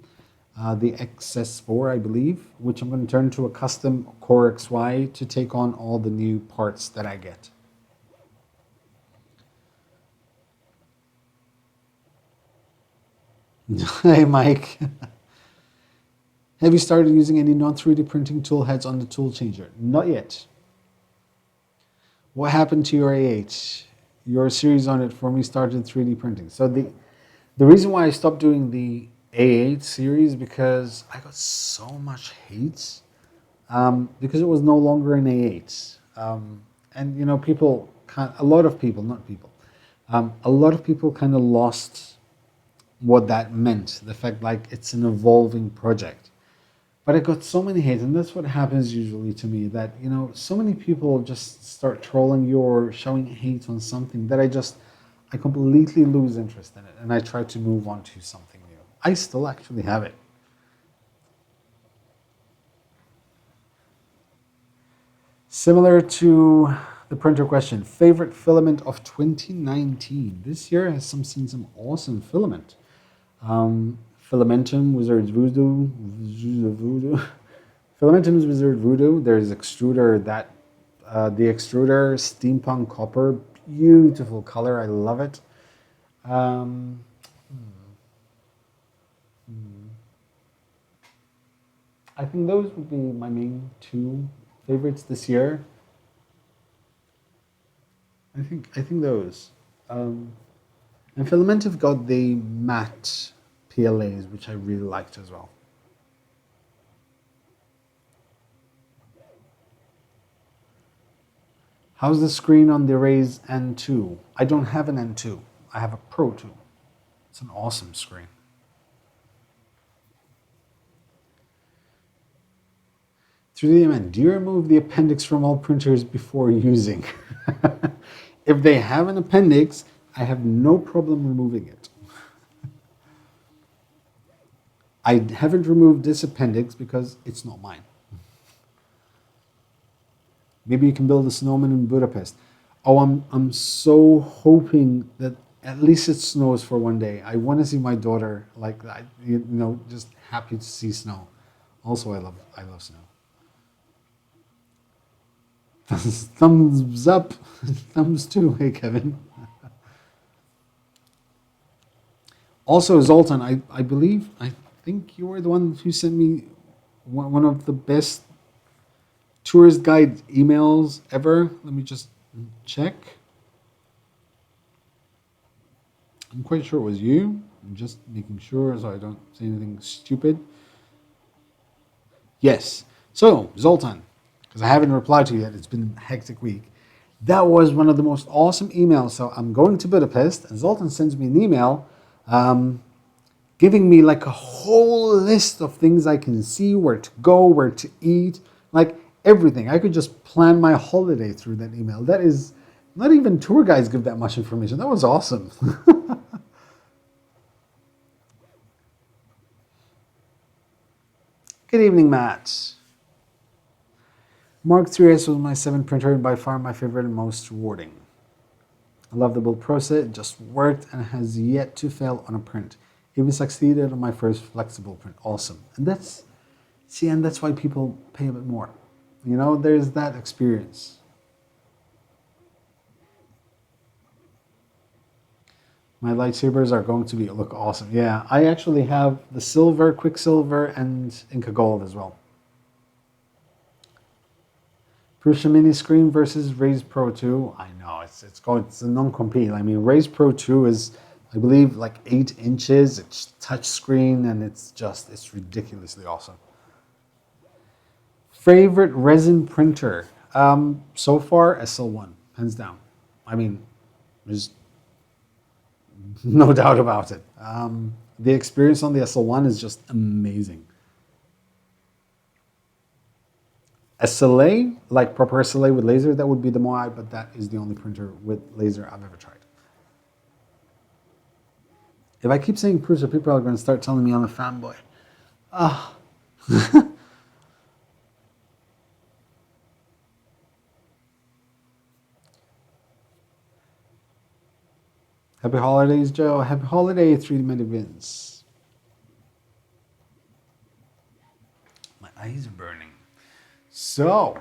The XS4, I believe, which I'm going to turn into a custom Core XY to take on all the new parts that I get. Hey, Mike. Have you started using any non-3D printing tool heads on the tool changer? Not yet. What happened to your A8? Your series on it for me started 3D printing. So the reason why I stopped doing the A8 series because I got so much hate because it was no longer an A8. And you know, a lot of people kind of lost what that meant. The fact like it's an evolving project. But I got so many hate, and that's what happens usually to me, that, you know, so many people just start trolling you or showing hate on something that I completely lose interest in it, and I try to move on to something new. I still actually have it. Similar to The printer question. Favorite filament of 2019. This year has seen some awesome filament. Filamentum, Wizard's Voodoo. Filamentum's Wizard Voodoo. There's extruder the extruder steampunk copper. Beautiful color. I love it. I think those would be my main two favorites this year. I think those. And Filament have got the matte PLAs, which I really liked as well. How's the screen on the Raise N2? I don't have an N2. I have a Pro 2. It's an awesome screen. Through the man, do you remove the appendix from all printers before using? If they have an appendix, I have no problem removing it. I haven't removed this appendix because it's not mine. Maybe you can build a snowman in Budapest. Oh, I'm so hoping that at least it snows for one day. I want to see my daughter like that, just happy to see snow. Also, I love snow. Thumbs up, thumbs too. Hey, Kevin. Also, Zoltan, I think you were the one who sent me one of the best tourist guide emails ever. Let me just check. I'm quite sure it was you. I'm just making sure so I don't say anything stupid. Yes. So, Zoltan, because I haven't replied to you yet, it's been a hectic week. That was one of the most awesome emails. So I'm going to Budapest, and Zoltan sends me an email giving me like a whole list of things I can see, where to go, where to eat, like everything. I could just plan my holiday through that email. That is, not even tour guides give that much information. That was awesome. Good evening, Matt. Mark 3S was my 7 printer and by far my favorite and most rewarding. I love the build process. It just worked and has yet to fail on a print. Even succeeded on my first flexible print. Awesome. And that's why people pay a bit more. There's that experience. My lightsabers are going to look awesome. Yeah, I actually have the silver, Quicksilver, and Inca Gold as well. Prusa Mini screen versus Raise Pro 2. I know, it's a non-compete. I mean, Raise Pro 2 is, I believe, like 8 inches. It's touch screen, and it's ridiculously awesome. Favorite resin printer? So far, SL1, hands down. I mean, there's no doubt about it. The experience on the SL1 is just amazing. SLA, like proper SLA with laser, that would be the Moai, but that is the only printer with laser I've ever tried. If I keep saying Prusa, people are going to start telling me I'm a fanboy. Happy holidays, Joe. Happy holiday, 3D Medic Vince. My eyes are burning. So,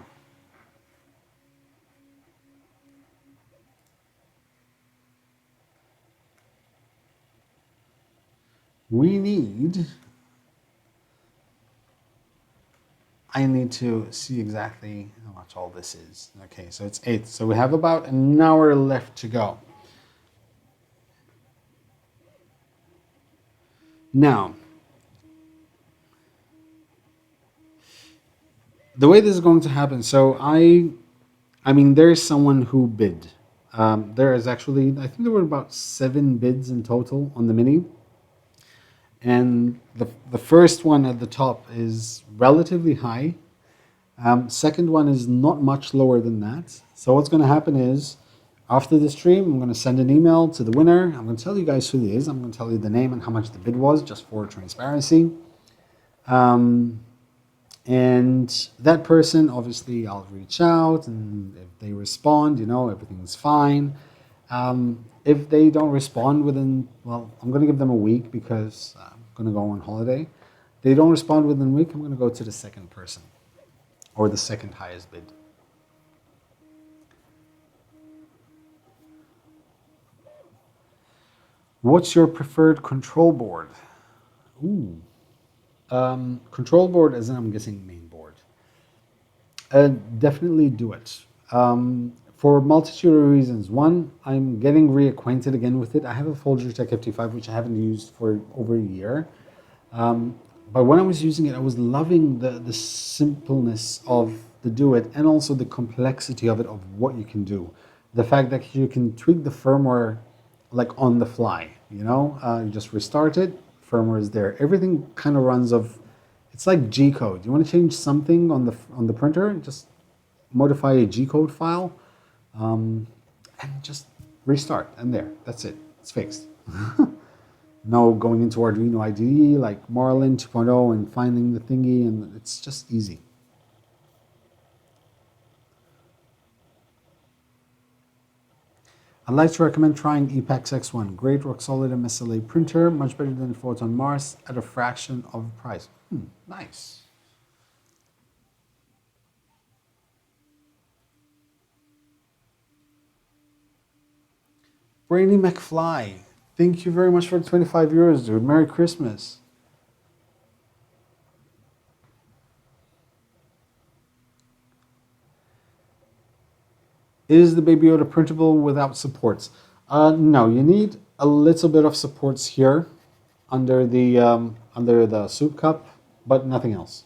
I need to see exactly how much all this is. Okay, so it's 8. So we have about an hour left to go. Now, the way this is going to happen, so I mean, there is someone who bid. There is actually, I think there were about 7 bids in total on the Mini. And the first one at the top is relatively high. Second one is not much lower than that. So what's going to happen is, after the stream, I'm going to send an email to the winner. I'm going to tell you guys who he is. I'm going to tell you the name and how much the bid was, just for transparency. And that person, obviously, I'll reach out, and if they respond, everything's fine. If they don't respond within, well, I'm going to give them a week because I'm going to go on holiday. They don't respond within a week, I'm going to go to the second person or the second highest bid. What's your preferred control board? Ooh. Control board, as in I'm guessing main board. Definitely do it. For a multitude of reasons. One, I'm getting reacquainted again with it. I have a Folgertech FT5, which I haven't used for over a year. But when I was using it, I was loving the simpleness of the do it and also the complexity of it, of what you can do. The fact that you can tweak the firmware like on the fly, you just restart it, firmware is there. Everything kind of runs of, it's like G code. You want to change something on the printer, just modify a G code file, and just restart, and that's it. It's fixed. No going into Arduino IDE like Marlin 2.0 and finding the thingy, and it's just easy. I'd like to recommend trying Epax X1. Great rock solid MSLA printer, much better than Photon Mars at a fraction of price. Nice. Brainy McFly, thank you very much for the 25 euros, dude. Merry Christmas. Is the Baby Yoda printable without supports? No, you need a little bit of supports here under the soup cup, but nothing else.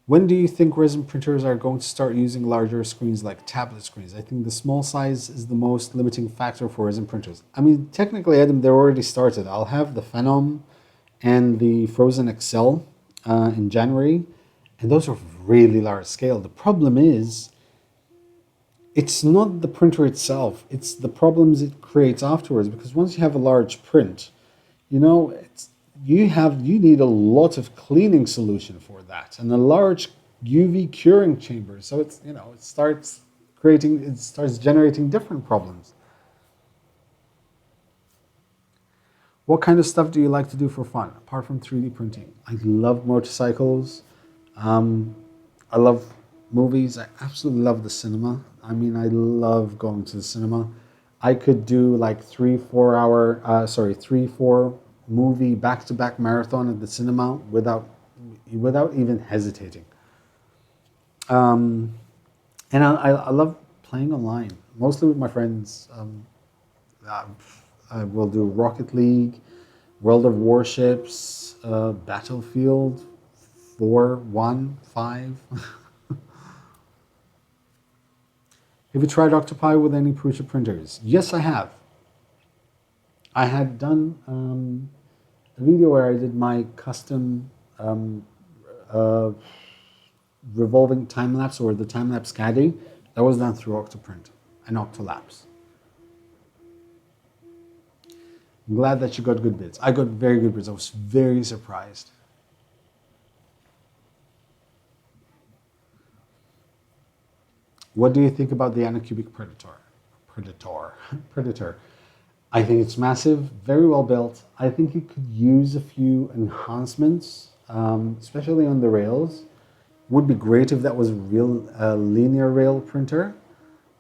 When do you think resin printers are going to start using larger screens like tablet screens? I think the small size is the most limiting factor for resin printers. I mean, technically, Adam, they're already started. I'll have the Phenom and the Frozen XL in January, and those are really large scale. The problem is, it's not the printer itself, it's the problems it creates afterwards, because once you have a large print, you need a lot of cleaning solution for that, and a large UV curing chamber. So it starts generating different problems. What kind of stuff do you like to do for fun apart from 3D printing? I love motorcycles. I love movies. I absolutely love the cinema. I mean, I love going to the cinema. I could do like 3-4 movie back-to-back marathon at the cinema without even hesitating. And I love playing online, mostly with my friends. I will do Rocket League, World of Warships, Battlefield 4, 1, 5. Have you tried Octopi with any Prusa printers? Yes, I have. I had done a video where I did my custom revolving time-lapse, or the time-lapse caddy. That was done through Octoprint and Octolapse. I'm glad that you got good bids. I got very good bids. I was very surprised. What do you think about the Anacubic Predator? I think it's massive, very well built. I think it could use a few enhancements, especially on the rails. Would be great if that was a real linear rail printer,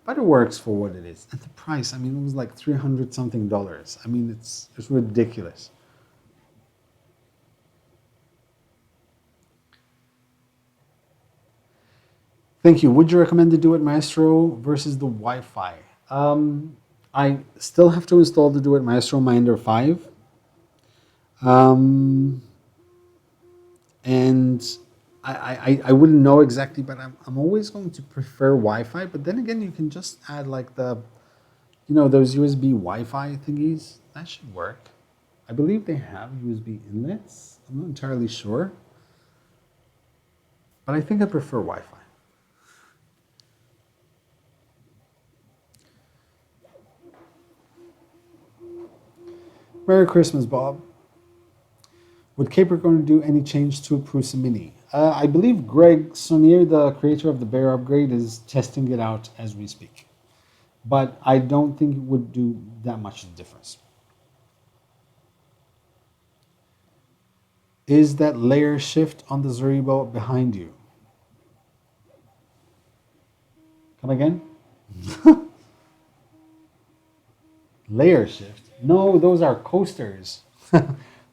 but it works for what it is. And the price, I mean, it was like $300 something. I mean, it's ridiculous. Thank you. Would you recommend the Do It Maestro versus the Wi-Fi? I still have to install the Do It Maestro on my Ender 5. And I wouldn't know exactly, but I'm always going to prefer Wi-Fi. But then again, you can just add like those USB Wi-Fi thingies. That should work. I believe they have USB inlets. I'm not entirely sure. But I think I prefer Wi-Fi. Merry Christmas, Bob. Would Caper going to do any change to Prusa Mini? I believe Greg Sonier, the creator of the Bear upgrade, is testing it out as we speak. But I don't think it would do that much of a difference. Is that layer shift on the Zaribo behind you? Come again? Layer shift? No, those are coasters.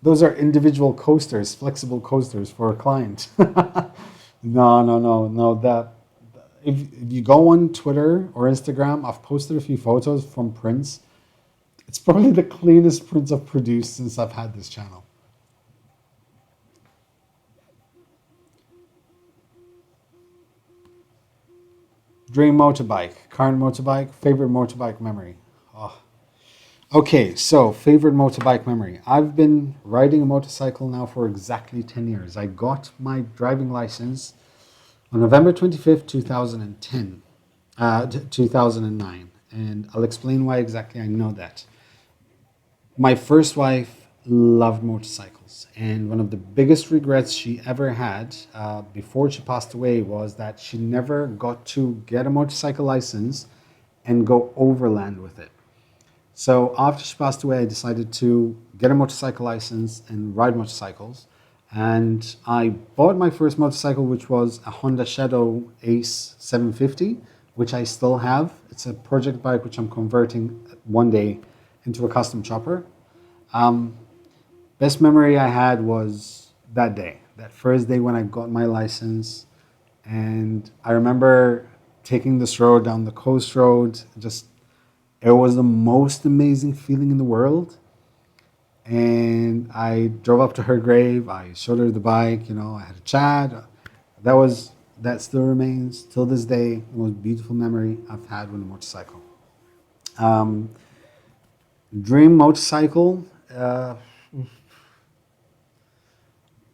Those are individual coasters, flexible coasters for a client. No. If you go on Twitter or Instagram, I've posted a few photos from prints. It's probably the cleanest prints I've produced since I've had this channel. Dream motorbike, current motorbike, favorite motorbike memory. Oh. Okay, so favorite motorbike memory. I've been riding a motorcycle now for exactly 10 years. I got my driving license on November 25th, 2010, 2009. And I'll explain why exactly I know that. My first wife loved motorcycles. And one of the biggest regrets she ever had before she passed away was that she never got to get a motorcycle license and go overland with it. So after she passed away, I decided to get a motorcycle license and ride motorcycles. And I bought my first motorcycle, which was a Honda Shadow Ace 750, which I still have. It's a project bike, which I'm converting one day into a custom chopper. Best memory I had was that day, that first day when I got my license. And I remember taking this road down the coast road, it was the most amazing feeling in the world. And I drove up to her grave. I showed her the bike. I had a chat. That still remains till this day the most beautiful memory I've had with a motorcycle. Dream motorcycle.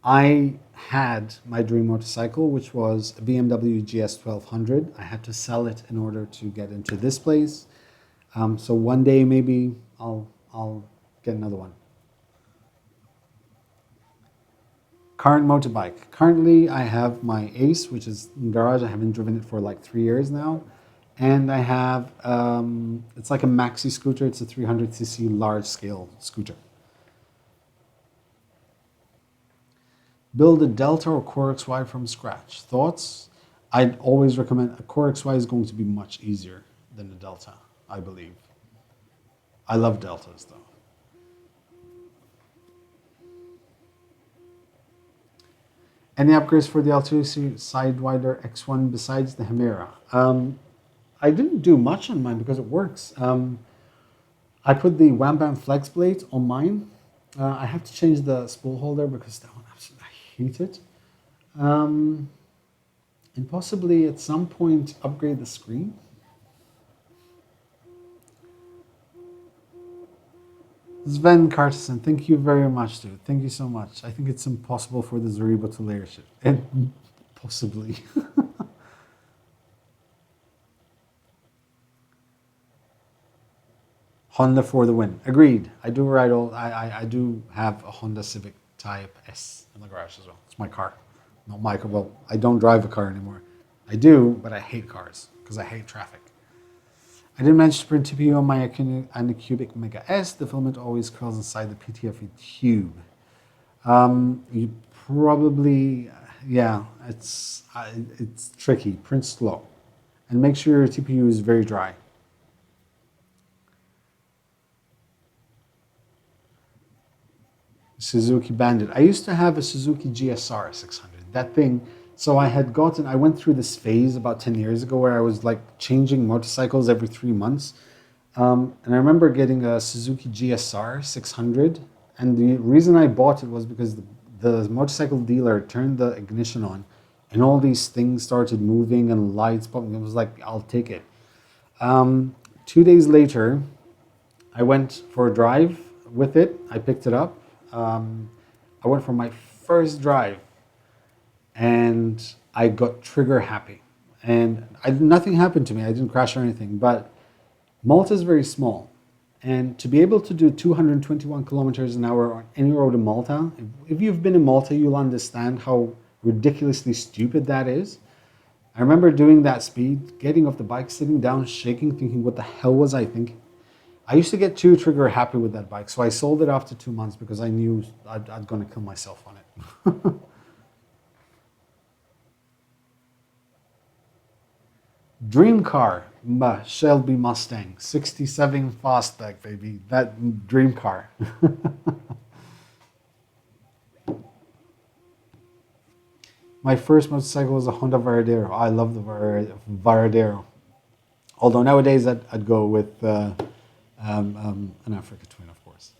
I had my dream motorcycle, which was a BMW GS 1200. I had to sell it in order to get into this place. So one day maybe I'll get another one. Current motorbike. Currently I have my Ace, which is in the garage. I haven't driven it for like 3 years now. And I have, it's like a maxi scooter. It's a 300cc large scale scooter. Build a Delta or Core XY from scratch. Thoughts? I'd always recommend a Core XY is going to be much easier than a Delta, I believe. I love Deltas though. Any upgrades for the Altusi Sidewinder X1 besides the Hemera? I didn't do much on mine because it works. I put the Wham Bam Flex blade on mine. I have to change the spool holder because that one absolutely, I hate it. And possibly at some point upgrade the screen. Sven Carterson, thank you very much, dude. Thank you so much. I think it's impossible for the Zaribo to layer shift. And possibly. Honda for the win. Agreed. I do ride I do have a Honda Civic Type S in the garage as well. It's my car. Not my car. Well, I don't drive a car anymore. I do, but I hate cars because I hate traffic. I didn't manage to print TPU on my Anycubic Mega S. The filament always curls inside the PTFE tube. You probably, yeah, it's tricky. Print slow. And make sure your TPU is very dry. Suzuki Bandit. I used to have a Suzuki GSR 600. That thing, so I went through this phase about 10 years ago where I was like changing motorcycles every 3 months. And I remember getting a Suzuki GSR 600. And the reason I bought it was because the motorcycle dealer turned the ignition on and all these things started moving and lights popping. It was like, I'll take it. 2 days later, I went for a drive with it. I picked it up. I went for my first drive and I got trigger happy. And nothing happened to me. I didn't crash or anything. But Malta is very small. And to be able to do 221 kilometers an hour on any road in Malta, if you've been in Malta, you'll understand how ridiculously stupid that is. I remember doing that speed, getting off the bike, sitting down, shaking, thinking, what the hell was I thinking? I used to get too trigger happy with that bike, so I sold it after 2 months because I knew I'd going to kill myself on it. Dream car, Shelby Mustang, 67 fastback, baby. That dream car. My first motorcycle was a Honda Varadero. I love the Varadero. Although nowadays I'd go with an Africa Twin, of course.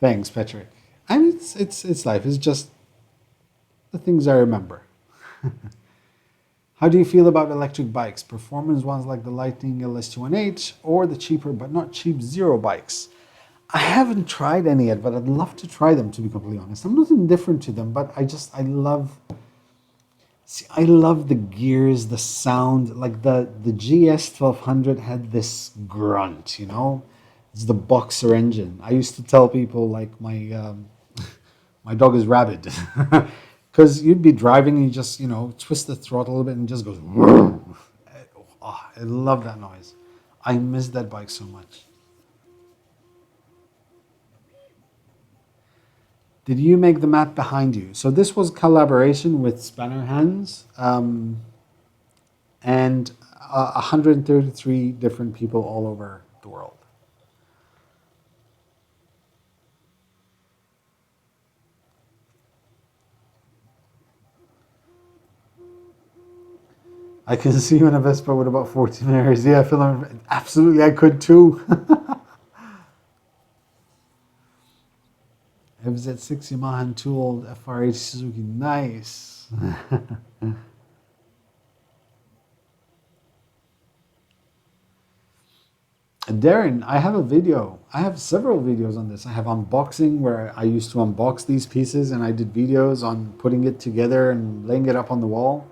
Thanks, Patrick. I mean, it's life. It's just the things I remember. How do you feel about electric bikes? Performance ones like the Lightning LS218 or the cheaper but not cheap Zero bikes? I haven't tried any yet, but I'd love to try them, to be completely honest. I'm not indifferent to them, but I love the gears, the sound. Like the GS 1200 had this grunt, you know? It's the boxer engine. I used to tell people like my dog is rabid. Because you'd be driving and you just, twist the throttle a little bit and it just goes. Oh, I love that noise. I miss that bike so much. Did you make the mat behind you? So this was collaboration with Spanner Hands and 133 different people all over the world. I can see you in a Vespa with about 14 mirrors. Yeah, Filament. Absolutely, I could too. FZ6 Yamaha and 2 old FR8 Suzuki. Nice. Darren, I have a video. I have several videos on this. I have unboxing where I used to unbox these pieces and I did videos on putting it together and laying it up on the wall.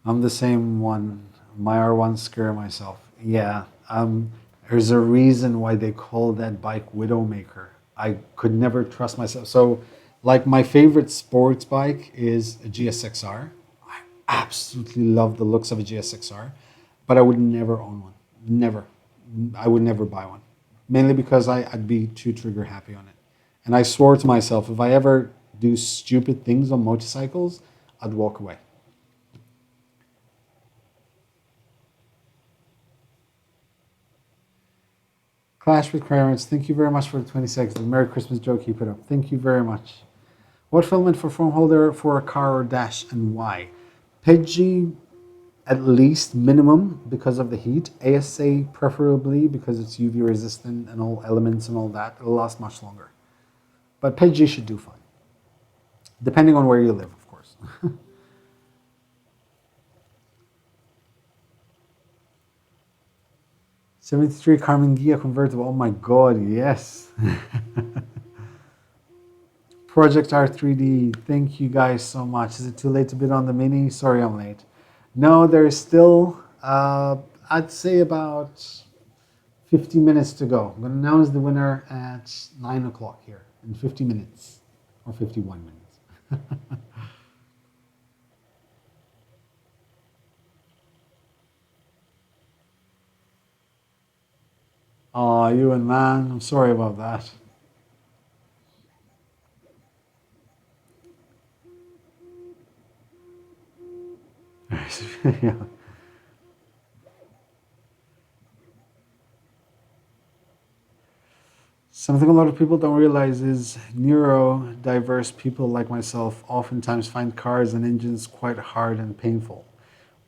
I'm the same one. My R1 scare myself. Yeah. There's a reason why they call that bike Widowmaker. I could never trust myself. So, like my favorite sports bike is a GSXR. I absolutely love the looks of a GSXR, but I would never own one. Never. I would never buy one. Mainly because I'd be too trigger happy on it. And I swore to myself, if I ever do stupid things on motorcycles, I'd walk away. Clash with Clarence, thank you very much for the 20 seconds. The Merry Christmas joke you put up. Thank you very much. What filament for foam holder for a car or dash and why? PEGG at least minimum because of the heat. ASA preferably because it's UV resistant and all elements and all that. It'll last much longer. But PEGG should do fine. Depending on where you live, of course. 73 Carmen Gia convertible. Oh my God, yes. Project R3D. Thank you guys so much. Is it too late to bid on the Mini? Sorry, I'm late. No, there's still, I'd say about 50 minutes to go. I'm going to announce the winner at 9 o'clock here in 50 minutes or 51 minutes. Oh, you and man, I'm sorry about that. Yeah. Something a lot of people don't realize is neurodiverse people like myself oftentimes find cars and engines quite hard and painful,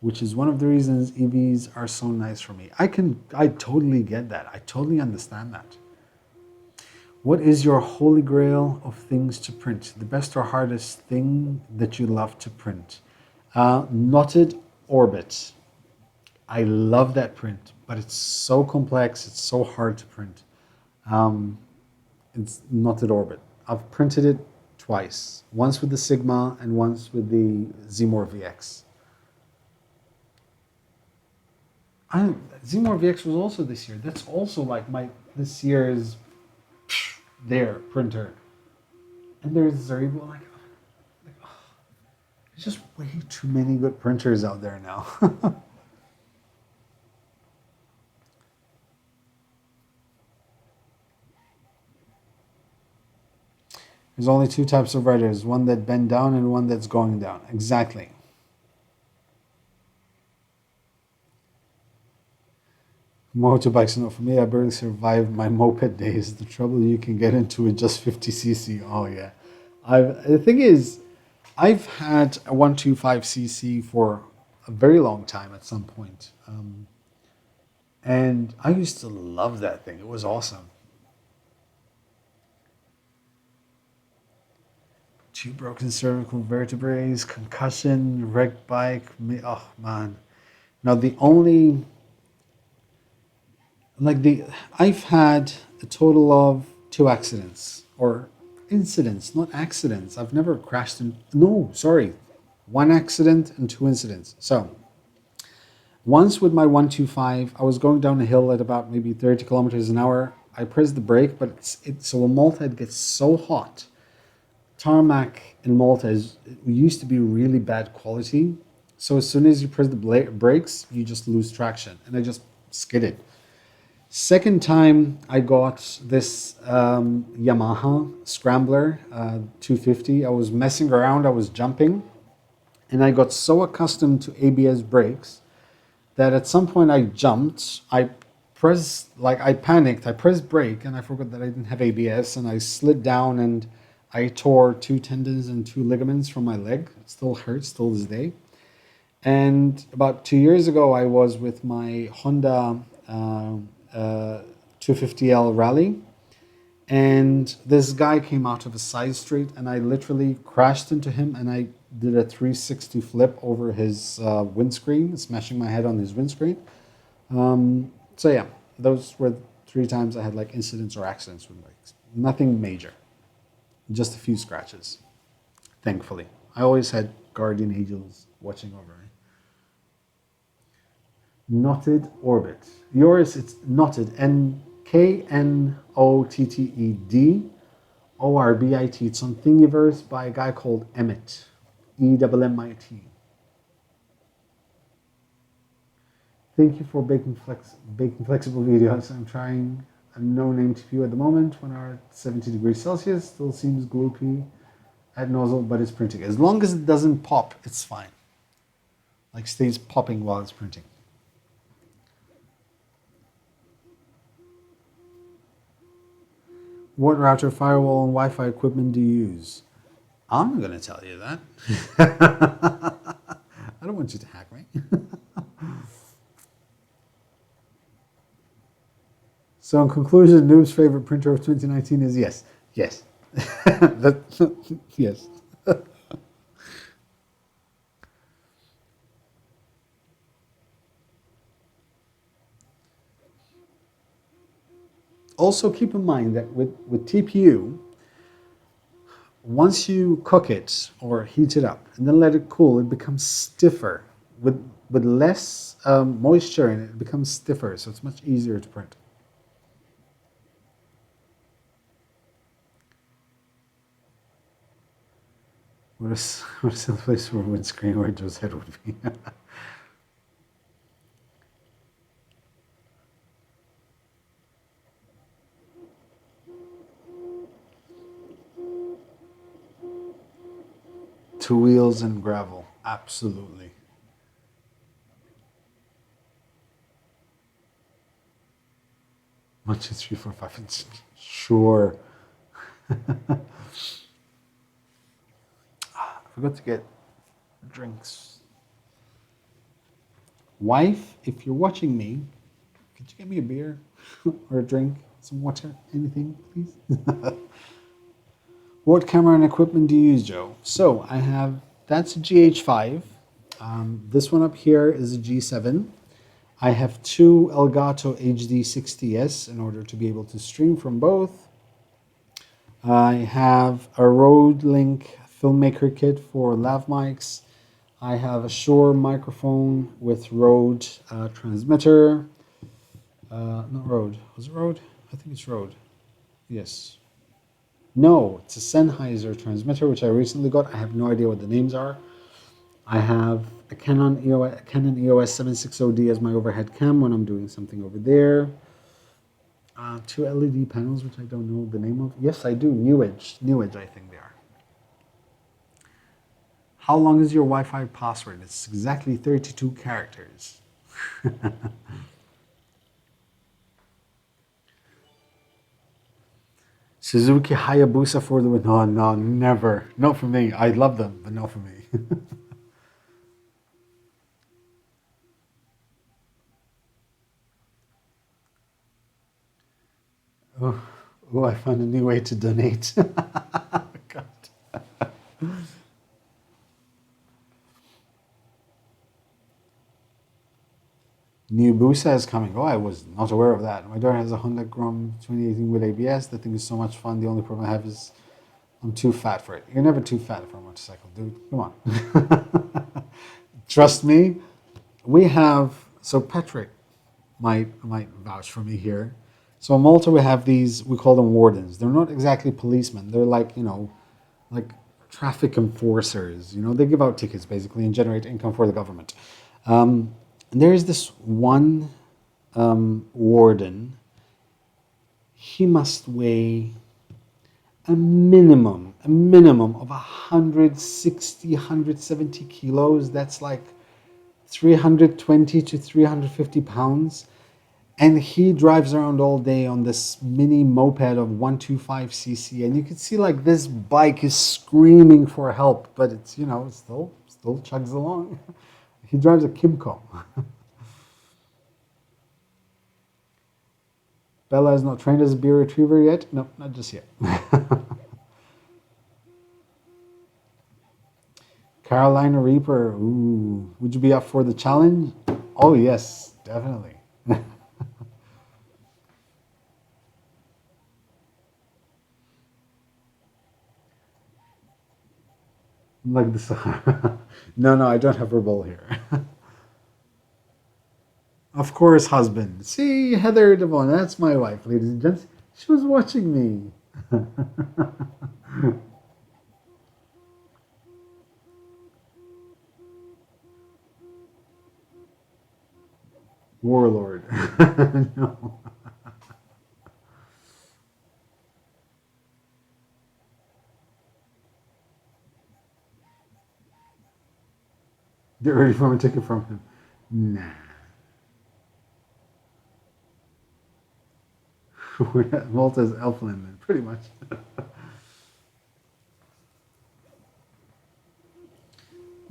which is one of the reasons EVs are so nice for me. I totally get that. I totally understand that. What is your holy grail of things to print? The best or hardest thing that you love to print? Knotted orbit. I love that print, but it's so complex. It's so hard to print. It's knotted orbit. I've printed it twice. Once with the Sigma and once with the Zmore VX. Zmore VX was also this year. That's also like this year's there printer. And there's Zeribo. There's just way too many good printers out there now. There's only two types of writers, one that bend down and one that's going down. Exactly. Motorbikes, not for me. I barely survived my moped days. The trouble you can get into with just 50cc. Oh yeah. The thing is, I've had a 125cc for a very long time at some point. And I used to love that thing. It was awesome. Two broken cervical vertebrae, concussion, wrecked bike. Oh man. Now I've had a total of 2 accidents, or incidents, not accidents. I've never crashed no, sorry. 1 accident and 2 incidents. So once with my 125, I was going down a hill at about maybe 30 kilometers an hour. I pressed the brake, but so in Malta it gets so hot. Tarmac in Malta used to be really bad quality. So as soon as you press the brakes, you just lose traction. And I just skidded. Second time, I got this Yamaha Scrambler 250. I was messing around, I was jumping. And I got so accustomed to ABS brakes that at some point I jumped. I panicked. I pressed brake and I forgot that I didn't have ABS. And I slid down and I tore 2 tendons and 2 ligaments from my leg. It still hurts till this day. And about 2 years ago, I was with my Honda 250L Rally. And this guy came out of a side street and I literally crashed into him and I did a 360 flip over his windscreen, smashing my head on his windscreen. So yeah, those were 3 times I had like incidents or accidents with bikes. Nothing major. Just a few scratches, thankfully. I always had guardian angels watching over me. Knotted orbit. Yours, it's knotted. KNOTTED ORBIT. It's on Thingiverse by a guy called Emmett. EMMIT. Thank you for baking flexible videos. I'm trying a no-name TPU at the moment. 1 hour, 70 degrees Celsius. Still seems gloopy at nozzle, but it's printing. As long as it doesn't pop, it's fine. Like stays popping while it's printing. What router, firewall, and Wi-Fi equipment do you use? I'm going to tell you that. I don't want you to hack me. So in conclusion, Noob's favorite printer of 2019 is yes. Yes. Yes. Also keep in mind that with TPU, once you cook it or heat it up and then let it cool, it becomes stiffer. With less moisture in it, it becomes stiffer, so it's much easier to print. What is the place for a windscreen where Joe's head would be? Two wheels and gravel, absolutely. 1, 2, 3, 4, 5. Sure. I forgot to get drinks. Wife, if you're watching me, could you get me a beer or a drink, some water, anything, please? What camera and equipment do you use, Joe? So I have, that's a GH5. This one up here is a G7. I have 2 Elgato HD 60S in order to be able to stream from both. I have a Rode Link Filmmaker kit for lav mics. I have a Shure microphone with Rode transmitter. Not Rode. Was it Rode? I think it's Rode. Yes. No, it's a Sennheiser transmitter, which I recently got. I have no idea what the names are. I have a Canon EOS 760D as my overhead cam when I'm doing something over there. Two LED panels, which I don't know the name of. Yes, I do. New Edge, I think they are. How long is your Wi-Fi password? It's exactly 32 characters. Suzuki Hayabusa for the win. No, no, never. Not for me. I love them, but not for me. Oh, I found a new way to donate. God. New Busa is coming. Oh, I was not aware of that. My daughter has a Honda Grom 2018 with ABS. The thing is so much fun. The only problem I have is I'm too fat for it. You're never too fat for a motorcycle, dude. Come on. Trust me. We have, so Patrick might vouch for me here. So in Malta, we have these, we call them wardens. They're not exactly policemen. They're like, like traffic enforcers. They give out tickets basically and generate income for the government. And there is this one warden. He must weigh a minimum of 160, 170 kilos. That's like 320 to 350 pounds. And he drives around all day on this mini moped of 125cc. And you can see like this bike is screaming for help, but it's, it still chugs along. He drives a Kimco. Bella is not trained as a beer retriever yet. No, not just yet. Carolina Reaper. Ooh, would you be up for the challenge? Oh yes, definitely. Like the Sahara. No, I don't have her bowl here. Of course, husband. See, Heather Devon, that's my wife, ladies and gents. She was watching me. Warlord. No. Get ready for a ticket from him. Nah. We're at Malta's Elfland, then, pretty much.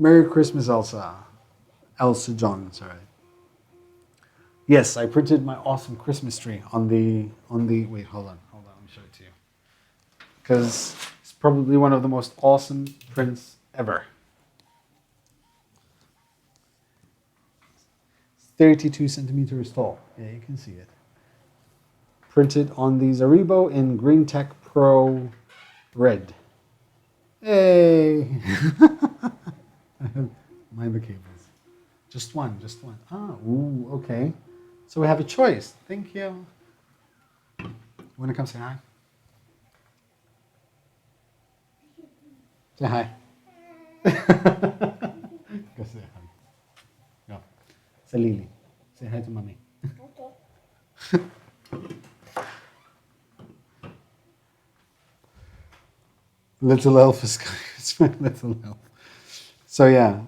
Merry Christmas, Elsa. Elsa John, sorry. Yes, I printed my awesome Christmas tree on the wait, hold on, let me show it to you. Because it's probably one of the most awesome prints ever. 32 centimeters tall. Yeah, you can see it. Printed on the Zaribo in Green Tech Pro Red. Hey! Mind the cables. Just one. Ah, ooh, okay. So we have a choice. Thank you. Want to come say hi? Say hi. Go say hi. Go. Say Lily. Say hi to mommy. Okay. Little elf is coming. It's my little elf. So yeah.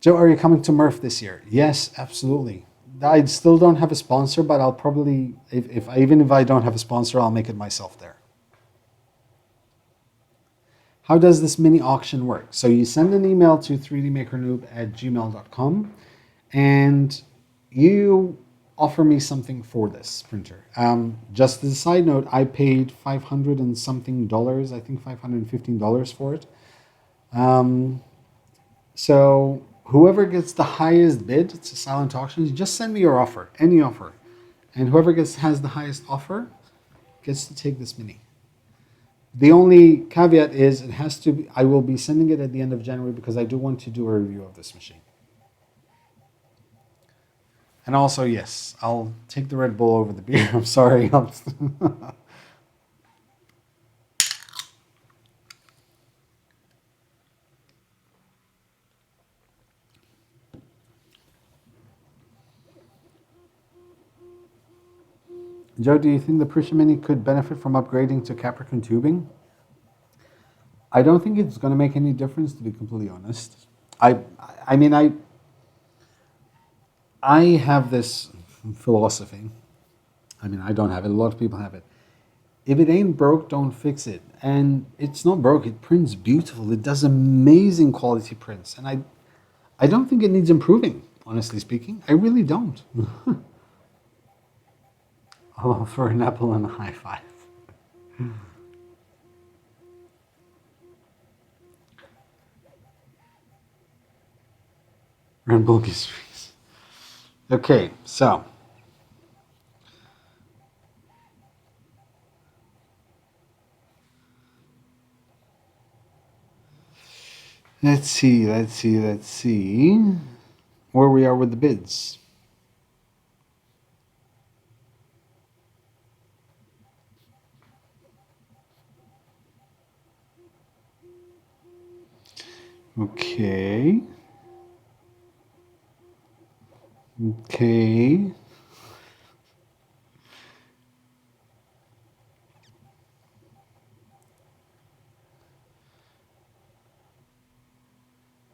Joe, are you coming to Murph this year? Yes, absolutely. I still don't have a sponsor, but I'll probably, even if I don't have a sponsor, I'll make it myself there. How does this mini auction work? So you send an email to 3dmakernoob@gmail.com and you offer me something for this printer. Just as a side note, I paid $500 and something dollars, I think $515 for it. So whoever gets the highest bid, it's a silent auction, you just send me your offer, any offer. And whoever has the highest offer gets to take this Mini. The only caveat is it has to be, I will be sending it at the end of January because I do want to do a review of this machine. And also, yes, I'll take the Red Bull over the beer. I'm sorry. Joe, do you think the Prusa Mini could benefit from upgrading to Capricorn tubing? I don't think it's going to make any difference, to be completely honest. I mean, I have this philosophy. I mean, I don't have it. A lot of people have it. If it ain't broke, don't fix it. And it's not broke. It prints beautiful. It does amazing quality prints. And I don't think it needs improving, honestly speaking. I really don't. Oh, for an apple and a high five. Red Bull Streets. Okay, so. Let's see where we are with the bids. Okay.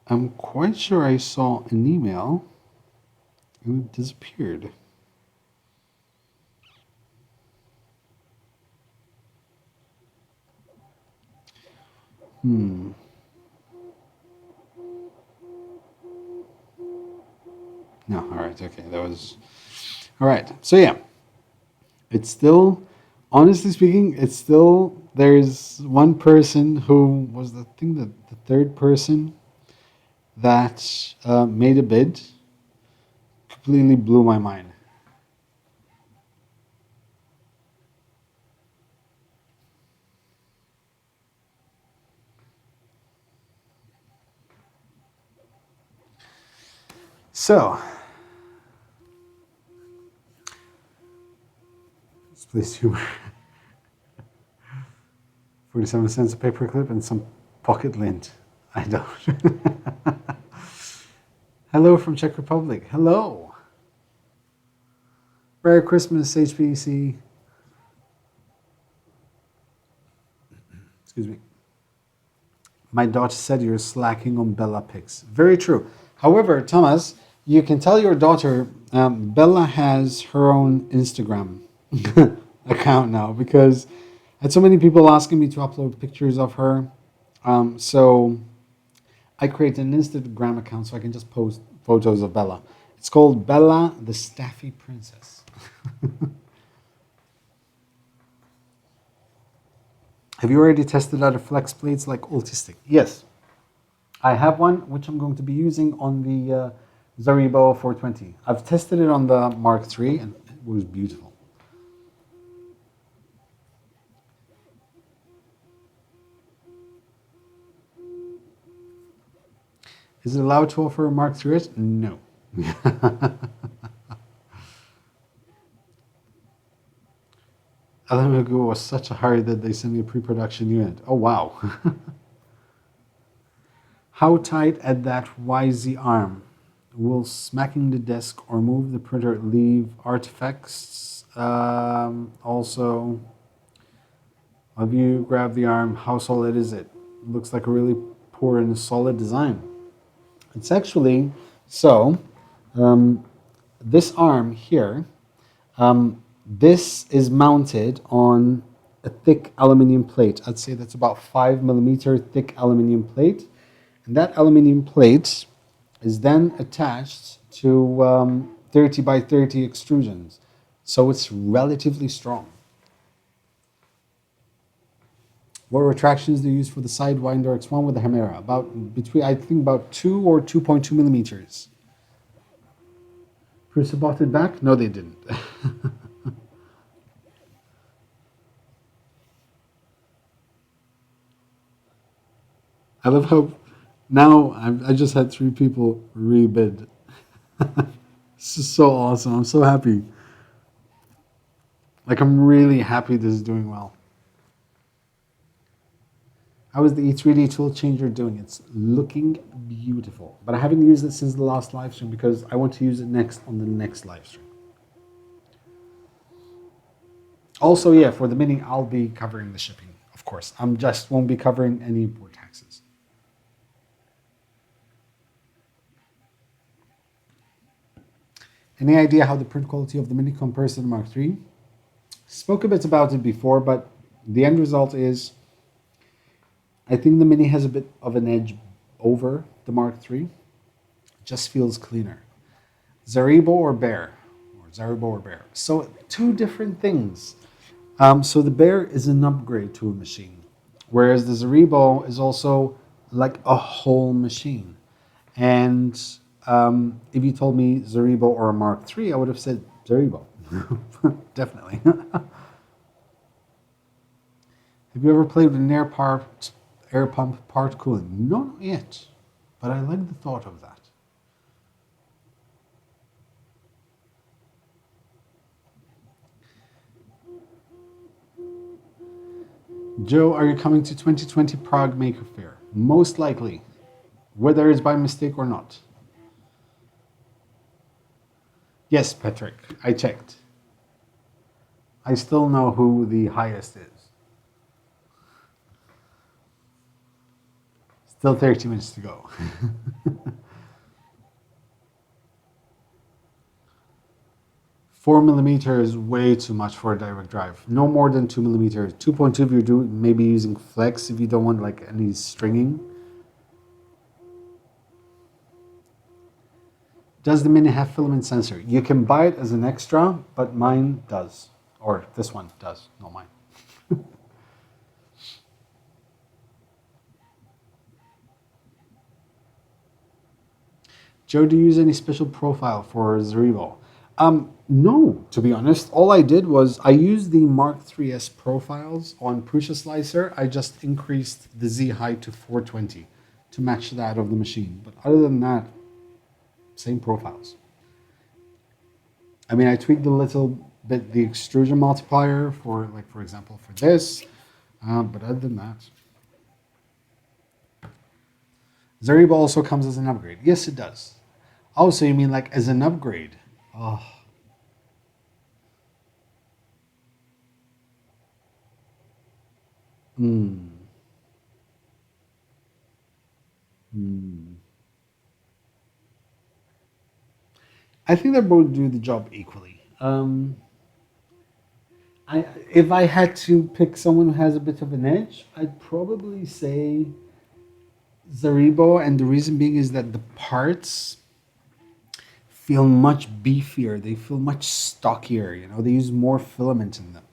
I'm quite sure I saw an email and it disappeared. No, all right, okay, that was... All right, so yeah, it's still, honestly speaking, it's still, there's one person who was the third person that made a bid, completely blew my mind. So, please humor. 47 cents a paperclip and some pocket lint. I don't. Hello from Czech Republic. Hello. Merry Christmas, HPC. Excuse me. My daughter said you're slacking on Bella pics. Very true. However, Thomas, you can tell your daughter Bella has her own Instagram account now because I had so many people asking me to upload pictures of her. So I created an Instagram account so I can just post photos of Bella. It's called Bella the Staffy Princess. Have you already tested out flex plates like Ultistic? Yes. I have one, which I'm going to be using on the Zaribo 420. I've tested it on the Mark III, and it was beautiful. Is it allowed to offer a Mark III? No. Alamagu was such a hurry that they sent me a pre-production unit. Oh, wow. How tight at that YZ arm? Will smacking the desk or move the printer leave artifacts? Also, have you grabbed the arm? How solid is it? Looks like a really poor and solid design. It's actually, so, this arm here, this is mounted on a thick aluminum plate. I'd say that's about 5mm thick aluminum plate. And that aluminum plate is then attached to 30 by 30 extrusions. So it's relatively strong. What retractions do you use for the Sidewinder X1 with the Hemera? I think about 2 or 2.2 millimeters. Prusa bought it back? No, they didn't. love how now I just had 3 people rebid. This is so awesome. I'm so happy. Like, I'm really happy this is doing well. How is the E3D tool changer doing? It's looking beautiful. But I haven't used it since the last live stream because I want to use it next on the next live stream. Also, yeah, for the Mini, I'll be covering the shipping, of course. I'm just won't be covering any import taxes. Any idea how the print quality of the Mini compares to the Mark III? Spoke a bit about it before, but the end result is I think the Mini has a bit of an edge over the Mark III. It just feels cleaner. Zaribo or Bear? Or Zaribo or Bear? So, two different things. So the Bear is an upgrade to a machine, whereas the Zaribo is also like a whole machine. And if you told me Zaribo or a Mark III, I would have said Zaribo. Definitely. Have you ever played with an air pump part cooling? No, not yet. But I like the thought of that. Joe, are you coming to 2020 Prague Maker Fair? Most likely, whether it's by mistake or not. Yes, Patrick, I checked. I still know who the highest is. Still 30 minutes to go. 4mm is way too much for a direct drive. No more than 2mm. 2.2 if you're maybe using flex if you don't want like any stringing. Does the Mini have filament sensor? You can buy it as an extra, but mine does. Or this one does, not mine. Joe, do you use any special profile for Zaribo? No, to be honest. All I did was I used the Mark III's profiles on Prusa Slicer. I just increased the Z height to 420 to match that of the machine. But other than that, same profiles. I mean, I tweaked a little bit the extrusion multiplier for, like, for example, for this. But other than that, Zaribo also comes as an upgrade. Yes, it does. Oh, so you mean like as an upgrade? Oh. Hmm. Hmm. I think they both do the job equally. If I had to pick someone who has a bit of an edge, I'd probably say Zaribo, and the reason being is that the parts feel much beefier. They feel much stockier. You know, they use more filament in them.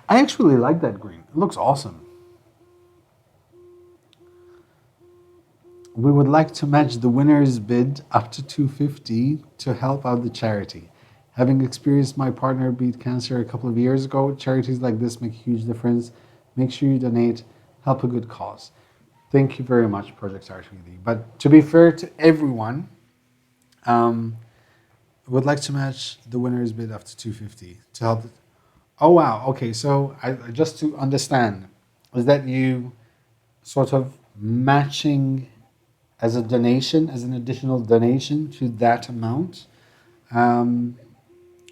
I actually like that green. It looks awesome. We would like to match the winner's bid up to 250 to help out the charity. Having experienced my partner beat cancer a couple of years ago, charities like this make a huge difference. Make sure you donate, help a good cause. Thank you very much, Project RTD. But to be fair to everyone, would like to match the winner's bid up to 250 to help. Oh wow, okay, so just to understand, is that you sort of matching as a donation, as an additional donation to that amount? Um,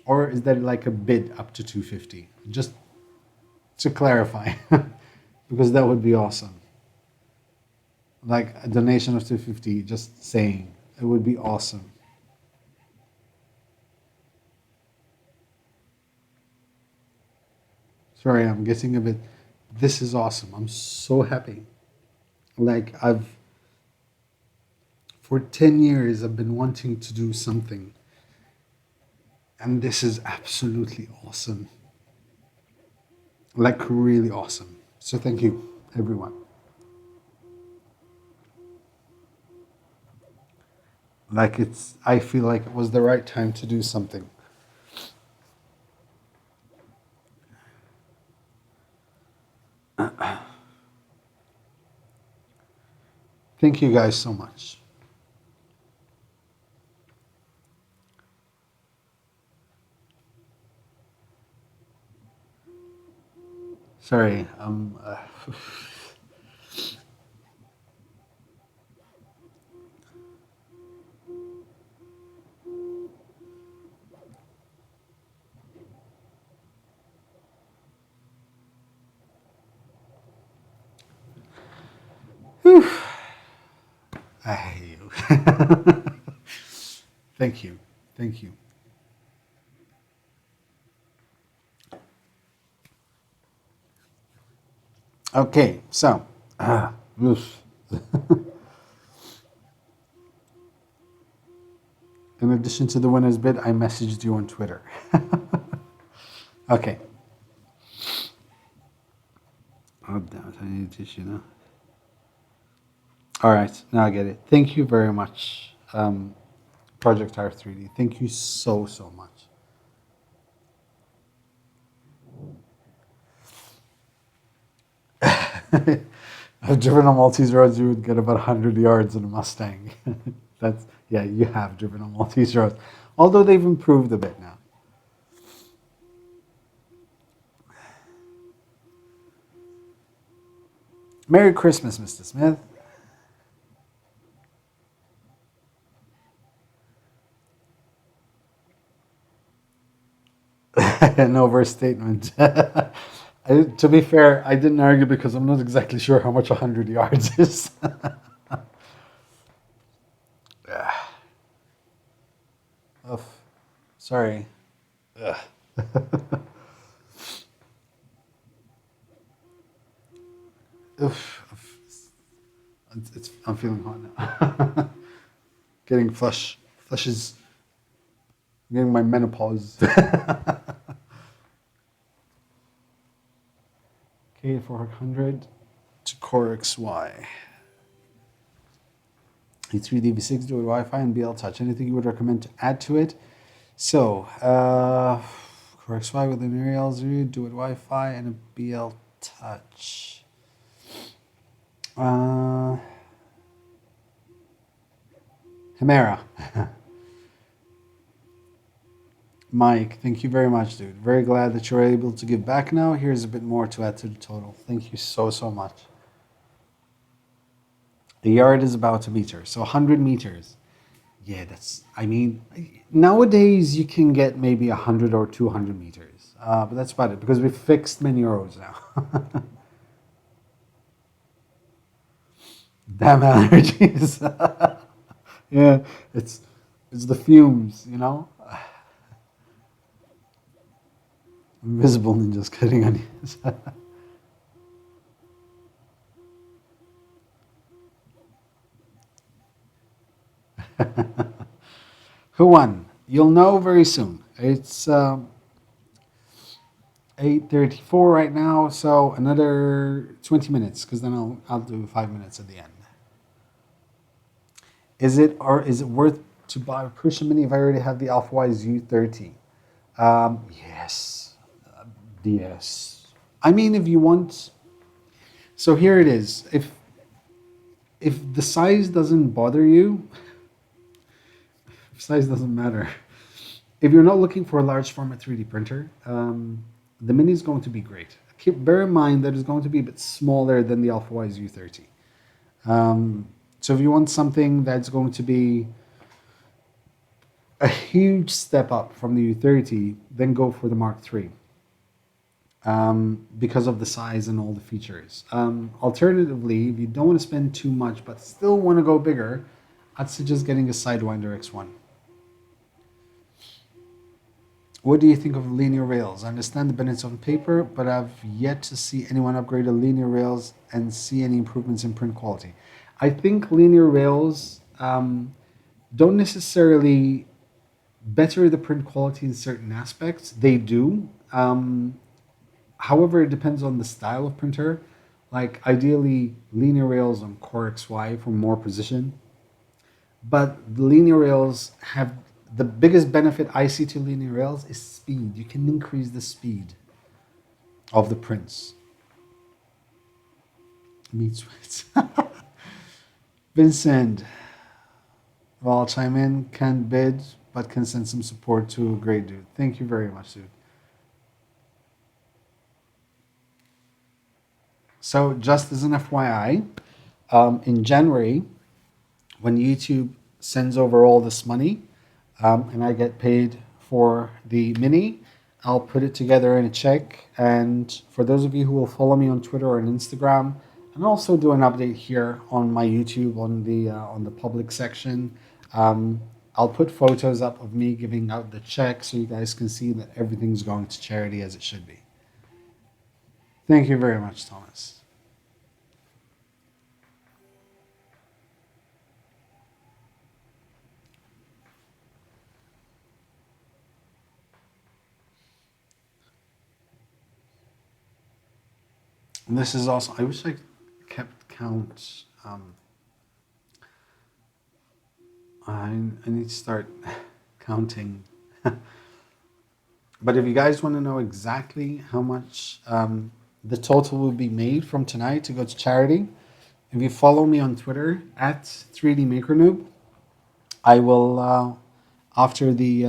or is that like a bid up to 250? Just to clarify, because that would be awesome. Like a donation of 250, just saying, it would be awesome. Sorry, I'm getting a bit. This is awesome. I'm so happy. Like for 10 years, I've been wanting to do something, and this is absolutely awesome. Like really awesome. So thank you, everyone. Like I feel like it was the right time to do something. Thank you guys so much. Sorry, I hate you. Thank you. Thank you. Okay, so, oof. In addition to the winner's bid, I messaged you on Twitter. Okay. Oh, damn it, I need tissue now. All right, now I get it. Thank you very much, Project R3D. Thank you so, so much. I've driven on Maltese roads, you would get about 100 yards in a Mustang. That's, yeah, you have driven on Maltese roads. Although they've improved a bit now. Merry Christmas, Mr. Smith. An overstatement. To be fair, I didn't argue because I'm not exactly sure how much 100 yards is. Oof. Sorry. Ugh. Oof. I'm feeling hot now. Getting flush. Flushes. Getting my menopause. K400 to Core XY. E3DV6 dual Wi-Fi and BL Touch. Anything you would recommend to add to it? So, Core XY with an aerial dual Wi-Fi and a BL Touch. Hemera. Mike, thank you very much, dude. Very glad that you're able to give back now. Here's a bit more to add to the total. Thank you so, so much. The yard is about a meter, so 100 meters. Yeah, I mean, nowadays you can get maybe 100 or 200 meters. But that's about it because we've fixed many roads now. Damn allergies. Yeah, it's the fumes, you know? Invisible ninjas cutting onions. Who won? You'll know very soon. It's 8:34 right now, so another 20 minutes, because then I'll do 5 minutes at the end. Is it worth to buy a Prusa Mini if I already have the Alpha Wise U30? Yes, yes. I mean, if you want, so here it is. If the size doesn't bother you, if size doesn't matter. If you're not looking for a large format 3D printer, the Mini is going to be great. Bear in mind that it's going to be a bit smaller than the Alpha Wise U30. So if you want something that's going to be a huge step up from the U30, then go for the Mark III. Because of the size and all the features. Alternatively, if you don't want to spend too much but still want to go bigger, I'd suggest getting a Sidewinder X1. What do you think of linear rails? I understand the benefits on paper, but I've yet to see anyone upgrade a linear rails and see any improvements in print quality. I think linear rails don't necessarily better the print quality in certain aspects. They do. However, it depends on the style of printer. Like ideally, linear rails on Core XY for more precision. But the linear rails have the biggest benefit I see to linear rails is speed. You can increase the speed of the prints. Meat sweats. Vincent, well, I'll chime in. Can't bid, but can send some support to a great dude. Thank you very much, dude. So, just as an FYI, in January, when YouTube sends over all this money and I get paid for the mini, I'll put it together in a check. And for those of you who will follow me on Twitter or on Instagram, and also do an update here on my YouTube on the public section, I'll put photos up of me giving out the check so you guys can see that everything's going to charity as it should be. Thank you very much, Thomas. And this is also, I wish I kept count. I need to start counting. But if you guys want to know exactly how much the total will be made from tonight to go to charity, if you follow me on Twitter at 3D Maker Noob, I will after the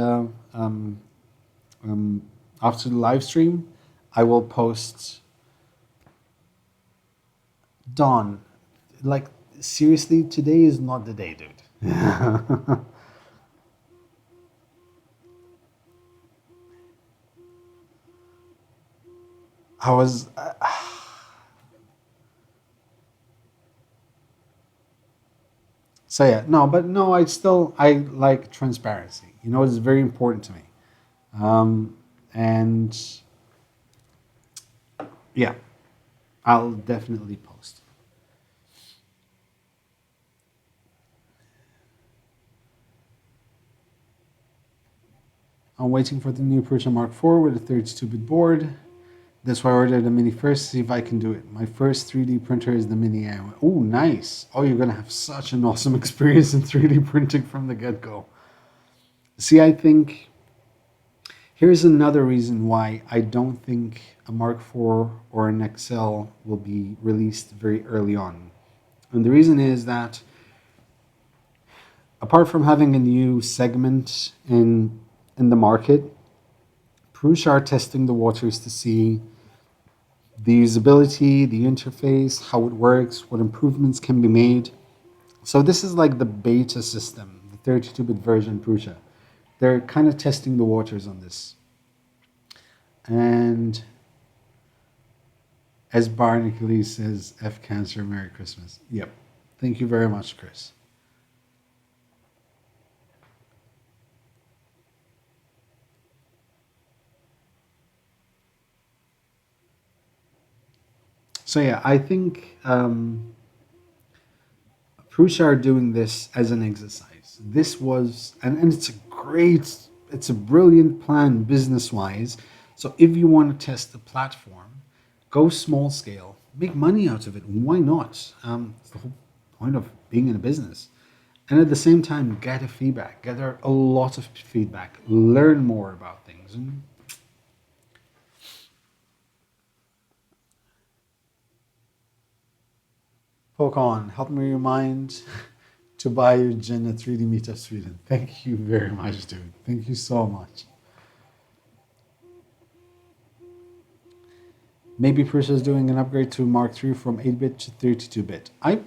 after the live stream, I will post. Dawn, like seriously, today is not the day, dude. I was. So yeah, no, but no, I like transparency. You know, it's very important to me. And yeah, I'll definitely post. I'm waiting for the new Prusa Mark IV with a 32-bit board. That's why I ordered the Mini first, see if I can do it. My first 3D printer is the Mini. Oh, nice. Oh, you're going to have such an awesome experience in 3D printing from the get-go. See, I think here's another reason why I don't think a Mark IV or an XL will be released very early on. And the reason is that apart from having a new segment in the market, Prusa are testing the waters to see the usability, the interface, how it works, what improvements can be made. So this is like the beta system, the 32-bit version Prusa. They're kind of testing the waters on this. And as Barnacle says, F Cancer, Merry Christmas. Yep. Thank you very much, Chris. So yeah, I think Prusa are doing this as an exercise. This was, and it's a brilliant plan business-wise. So if you want to test the platform, go small scale, make money out of it. Why not? It's the whole point of being in a business. And at the same time, gather feedback, gather a lot of feedback, learn more about things. And poke on, help me remind to buy your gin at 3D Meetup Sweden. Thank you very much, dude. Thank you so much. Maybe Prusa is doing an upgrade to Mark III from 8-bit to 32-bit. I,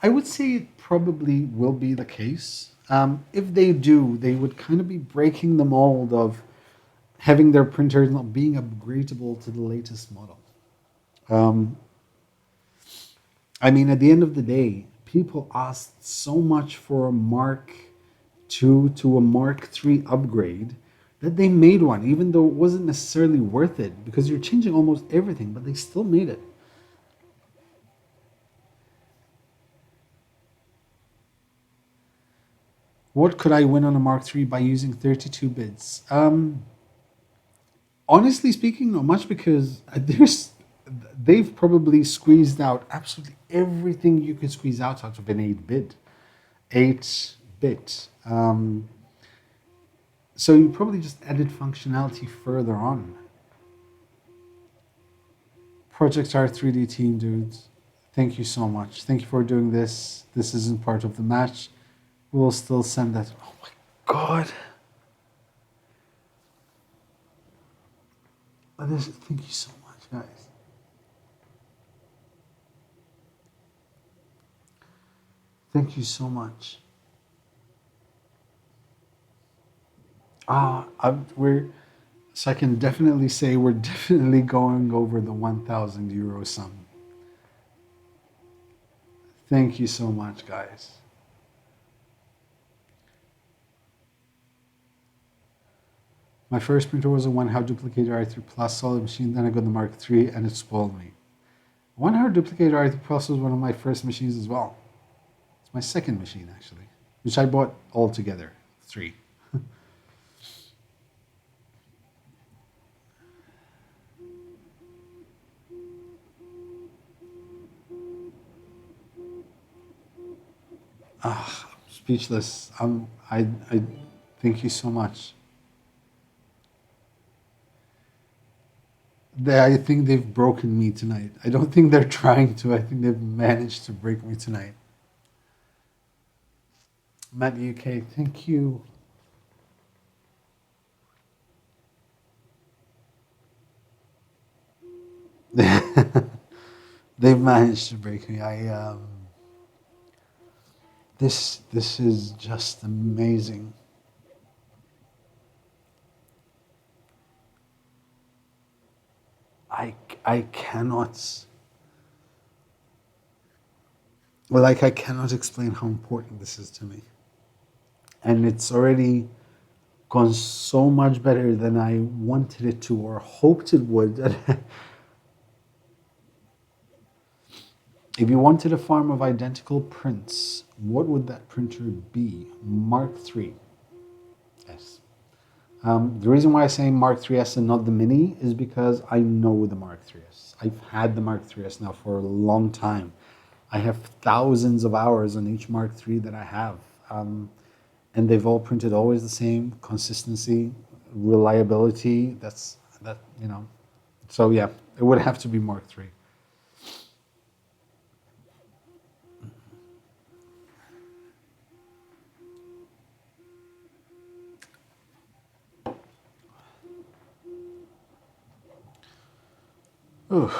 I would say it probably will be the case. If they do, they would kind of be breaking the mold of having their printers not being upgradable to the latest model. Um, I mean, at the end of the day, people asked so much for a Mark II to a Mark III upgrade that they made one, even though it wasn't necessarily worth it because you're changing almost everything, but they still made it. What could I win on a Mark III by using 32 bits? Honestly speaking, not much because they've probably squeezed out absolutely everything you could squeeze out of an 8 bit. 8-bit. So you probably just added functionality further on. Project R 3D team, dudes. Thank you so much. Thank you for doing this. This isn't part of the match. We'll still send that. Oh my god. Thank you so much, guys. Thank you so much. We're so I can definitely say we're definitely going over the 1,000 euro sum. Thank you so much, guys. My first printer was a one-hour duplicator i3 Plus solid machine. Then I got the Mark III, and it spoiled me. One-hour duplicator i3 Plus was one of my first machines as well. It's my second machine actually, which I bought all together, 3. I'm speechless. I thank you so much. I think they've broken me tonight. I don't think they're trying to. I think they've managed to break me tonight. Matt UK, thank you. They've managed to break me. This is just amazing. I cannot, I cannot explain how important this is to me. And it's already gone so much better than I wanted it to or hoped it would. If you wanted a farm of identical prints, what would that printer be? Mark III. Yes. The reason why I say Mark IIIS and not the Mini is because I know the Mark IIIS. I've had the Mark IIIS now for a long time. I have thousands of hours on each Mark III that I have. And they've all printed always the same, consistency, reliability. So yeah, it would have to be Mark III. Ooh.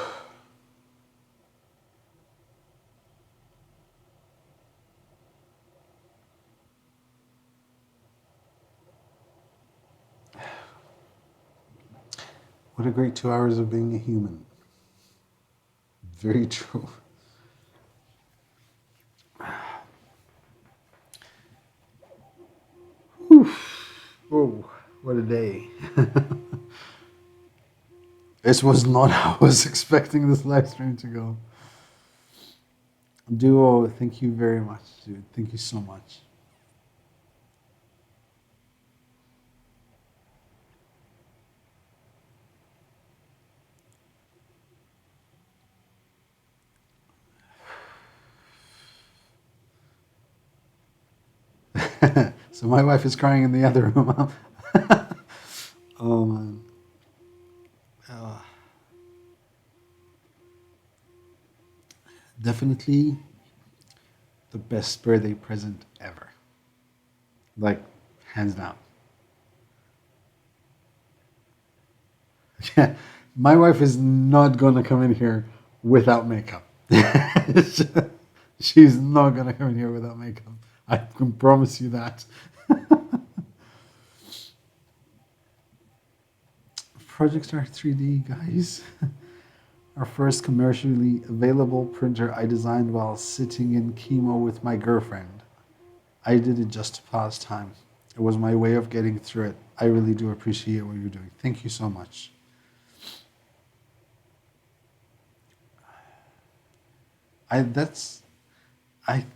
What a great 2 hours of being a human. Very true. Whew. Oh, what a day. This was not how I was expecting this live stream to go. Duo, thank you very much, dude. Thank you so much. So my wife is crying in the other room. Oh man. Definitely the best birthday present ever. Like, hands down. Yeah, my wife is not gonna come in here without makeup. She's not gonna come in here without makeup. I can promise you that. Project Star 3D, guys. Our first commercially available printer I designed while sitting in chemo with my girlfriend. I did it just to pass time. It was my way of getting through it. I really do appreciate what you're doing. Thank you so much. I that's I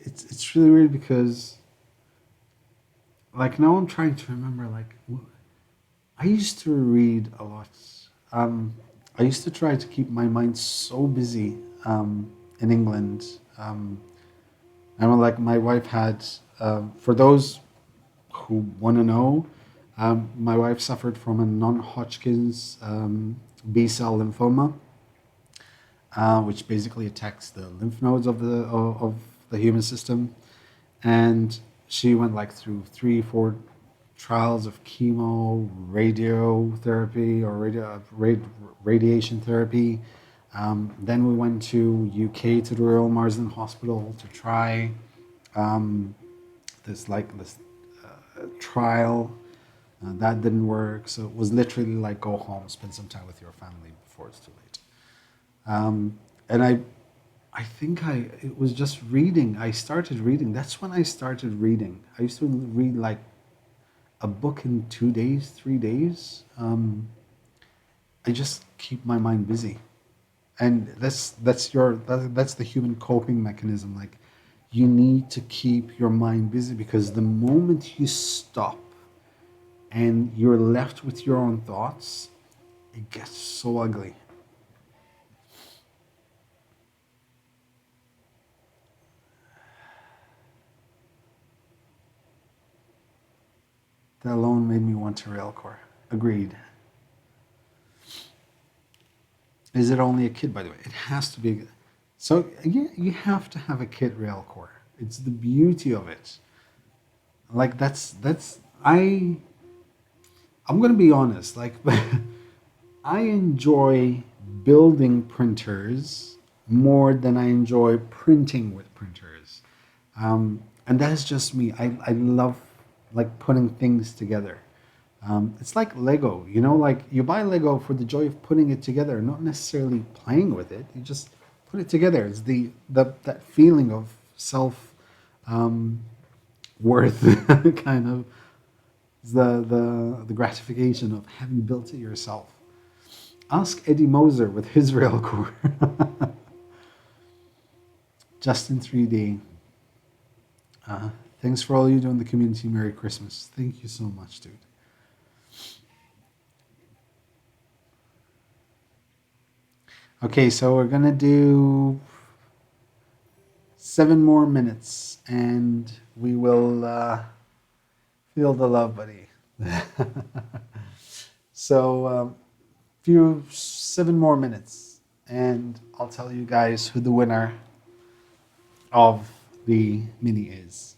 it's really weird because like now I'm trying to remember I used to read a lot. Um, I used to try to keep my mind so busy in England. And like my wife had, for those who want to know, my wife suffered from a non-Hodgkin's B cell lymphoma, which basically attacks the lymph nodes of the human system, and she went like through 3 4 trials of chemo, radiotherapy, or radiation therapy. Then we went to UK to the Royal Marsden Hospital to try this trial. That didn't work, so it was literally like go home, spend some time with your family before it's too late. And I think it was just reading. I started reading. That's when I started reading. I used to read like a book in 2 days, 3 days. I just keep my mind busy, and that's the human coping mechanism. Like, you need to keep your mind busy, because the moment you stop and you're left with your own thoughts, it gets so ugly. That alone made me want to railcore. Agreed. Is it only a kit, by the way? It has to be. So yeah, you have to have a kit railcore. It's the beauty of it. Like that's I'm gonna be honest. Like I enjoy building printers more than I enjoy printing with printers. And that is just me. I love like putting things together. It's like Lego, like you buy Lego for the joy of putting it together, not necessarily playing with it. You just put it together. It's that feeling of self worth, kind of the gratification of having built it yourself. Ask Eddie Moser with his railcore. Just in 3D. Thanks for all you do in the community. Merry Christmas. Thank you so much, dude. Okay, so we're gonna do 7 more minutes, and we will feel the love, buddy. So, 7 more minutes, and I'll tell you guys who the winner of the mini is.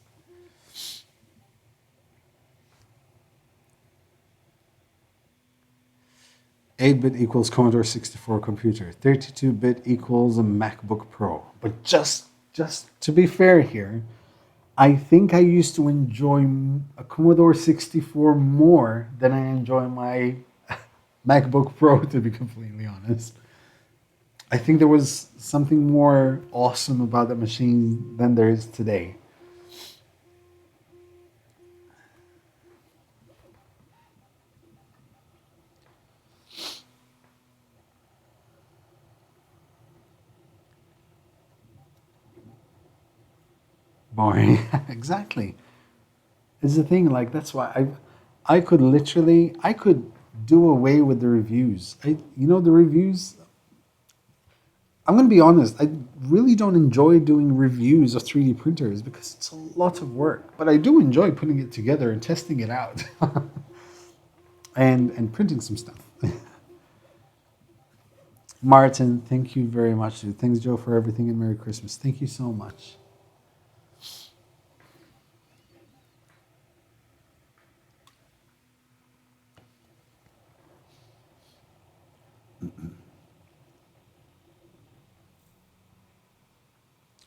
8-bit equals Commodore 64 computer. 32-bit equals a MacBook Pro. But just to be fair here, I think I used to enjoy a Commodore 64 more than I enjoy my MacBook Pro, to be completely honest. I think there was something more awesome about that machine than there is today. Boring. Exactly. It's the thing, like that's why I could do away with the reviews. The reviews, I'm going to be honest, I really don't enjoy doing reviews of 3D printers because it's a lot of work. But I do enjoy putting it together and testing it out and printing some stuff. Martin, thank you very much, dude. Thanks, Joe, for everything, and Merry Christmas. Thank you so much.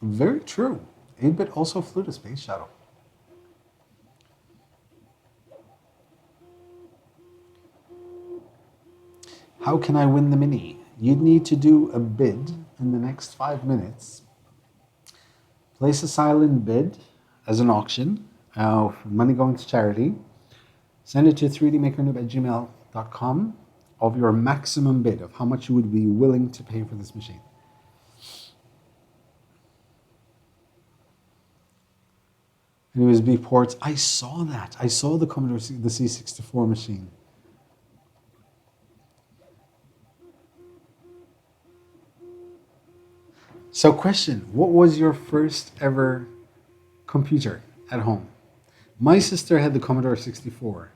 Very true. 8-bit also flew to Space Shuttle. How can I win the mini? You'd need to do a bid in the next 5 minutes. Place a silent bid as an auction, money going to charity. Send it to 3dmakernoob@gmail.com of your maximum bid of how much you would be willing to pay for this machine. USB ports. I saw that. I saw the Commodore the C64 machine. So, question: what was your first ever computer at home. My sister had the Commodore 64.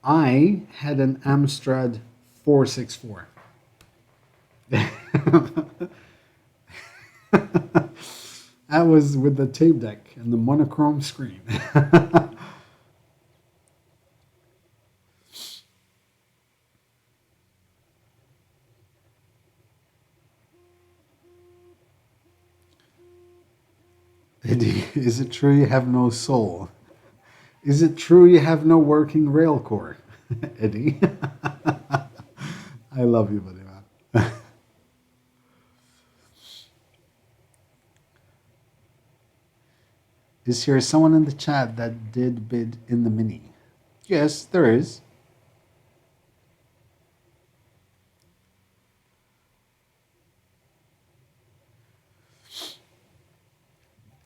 I had an Amstrad 464. That was with the tape deck and the monochrome screen. Eddie, is it true you have no soul? Is it true you have no working rail core? Eddie. I love you, buddy, man. Is there someone in the chat that did bid in the mini? Yes, there is.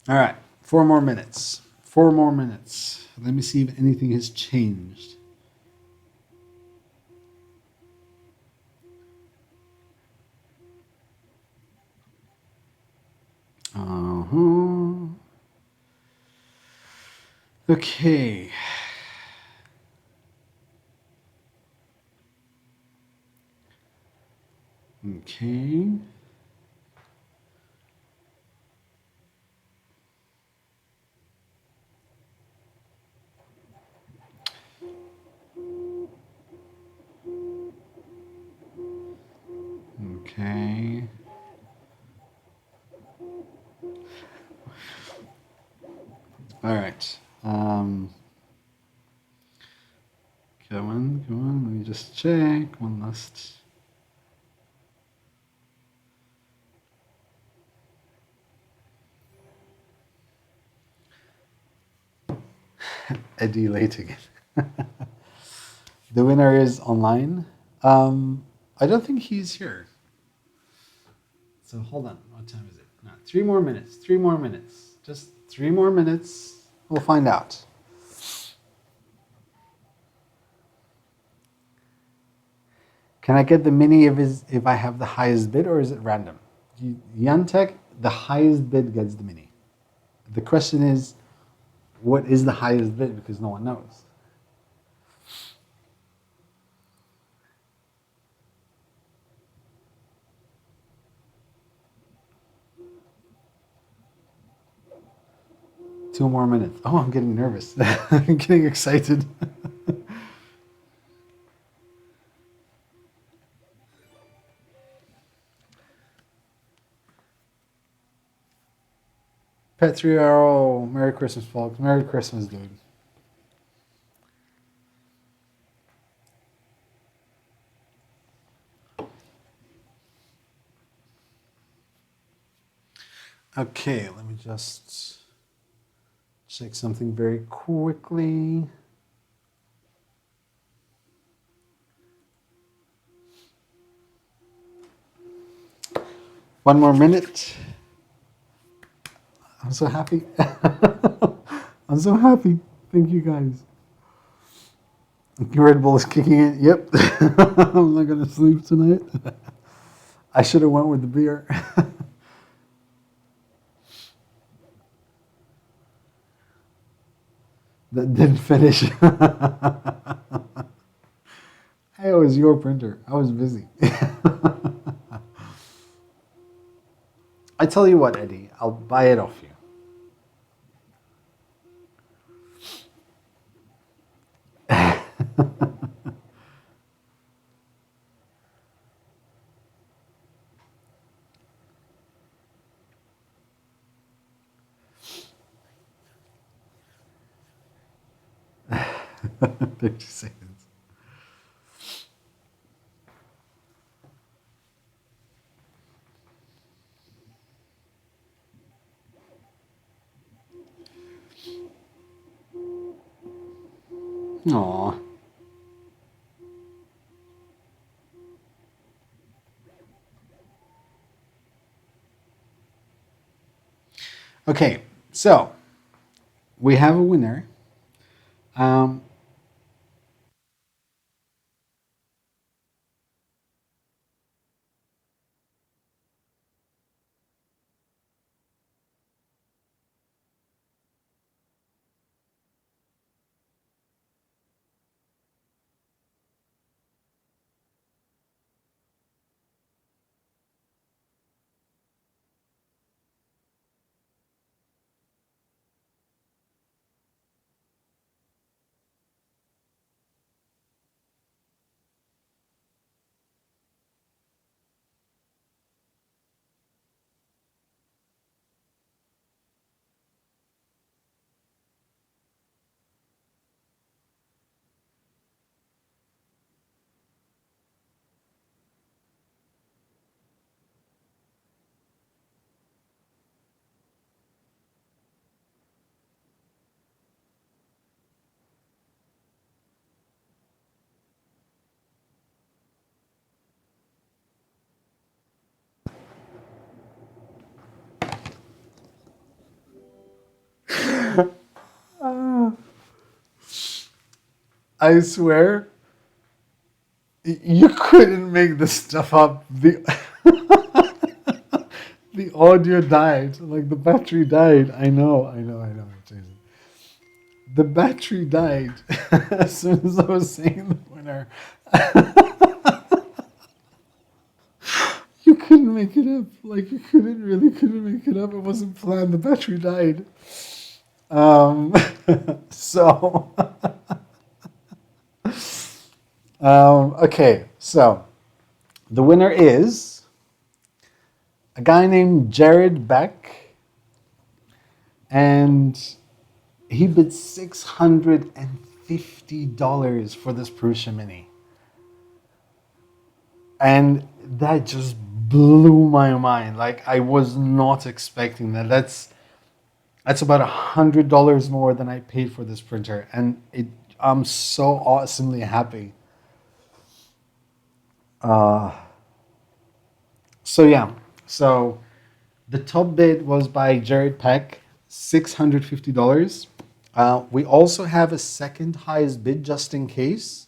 All right, 4 more minutes. 4 more minutes. Let me see if anything has changed. Uh-huh. Okay. Okay. Okay. All right. Come on, come on. Let me just check one last. Eddie late again. The winner is online. I don't think he's here. So hold on. What time is it? No, 3 more minutes. 3 more minutes. Just 3 more minutes. We'll find out. Can I get the mini if I have the highest bid, or is it random? Yantek, the highest bid gets the mini. The question is, what is the highest bid? Because no one knows. Two more minutes. Oh, I'm getting nervous. I'm getting excited. Petriaro, Merry Christmas, folks. Merry Christmas, dude. Okay, let me just check something very quickly. One more minute. I'm so happy. I'm so happy. Thank you, guys. Red Bull is kicking in. Yep. I'm not going to sleep tonight. I should have went with the beer. That didn't finish. Hey, it was your printer. I was busy. I tell you what, Eddie, I'll buy it off you. Thirty seconds. Aw. Okay, so we have a winner. Um, I swear, you couldn't make this stuff up. The audio died, like the battery died. I know. Jason. The battery died as soon as I was saying the winner. You couldn't make it up. Like you couldn't make it up. It wasn't planned. The battery died. Um, so, okay. So, the winner is a guy named Jared Beck, and he bid $650 for this Prusa Mini. And that just blew my mind. Like I was not expecting that. That's about $100 more than I paid for this printer, and I'm so awesomely happy. So yeah, so the top bid was by Jared Peck, $650. We also have a second highest bid just in case,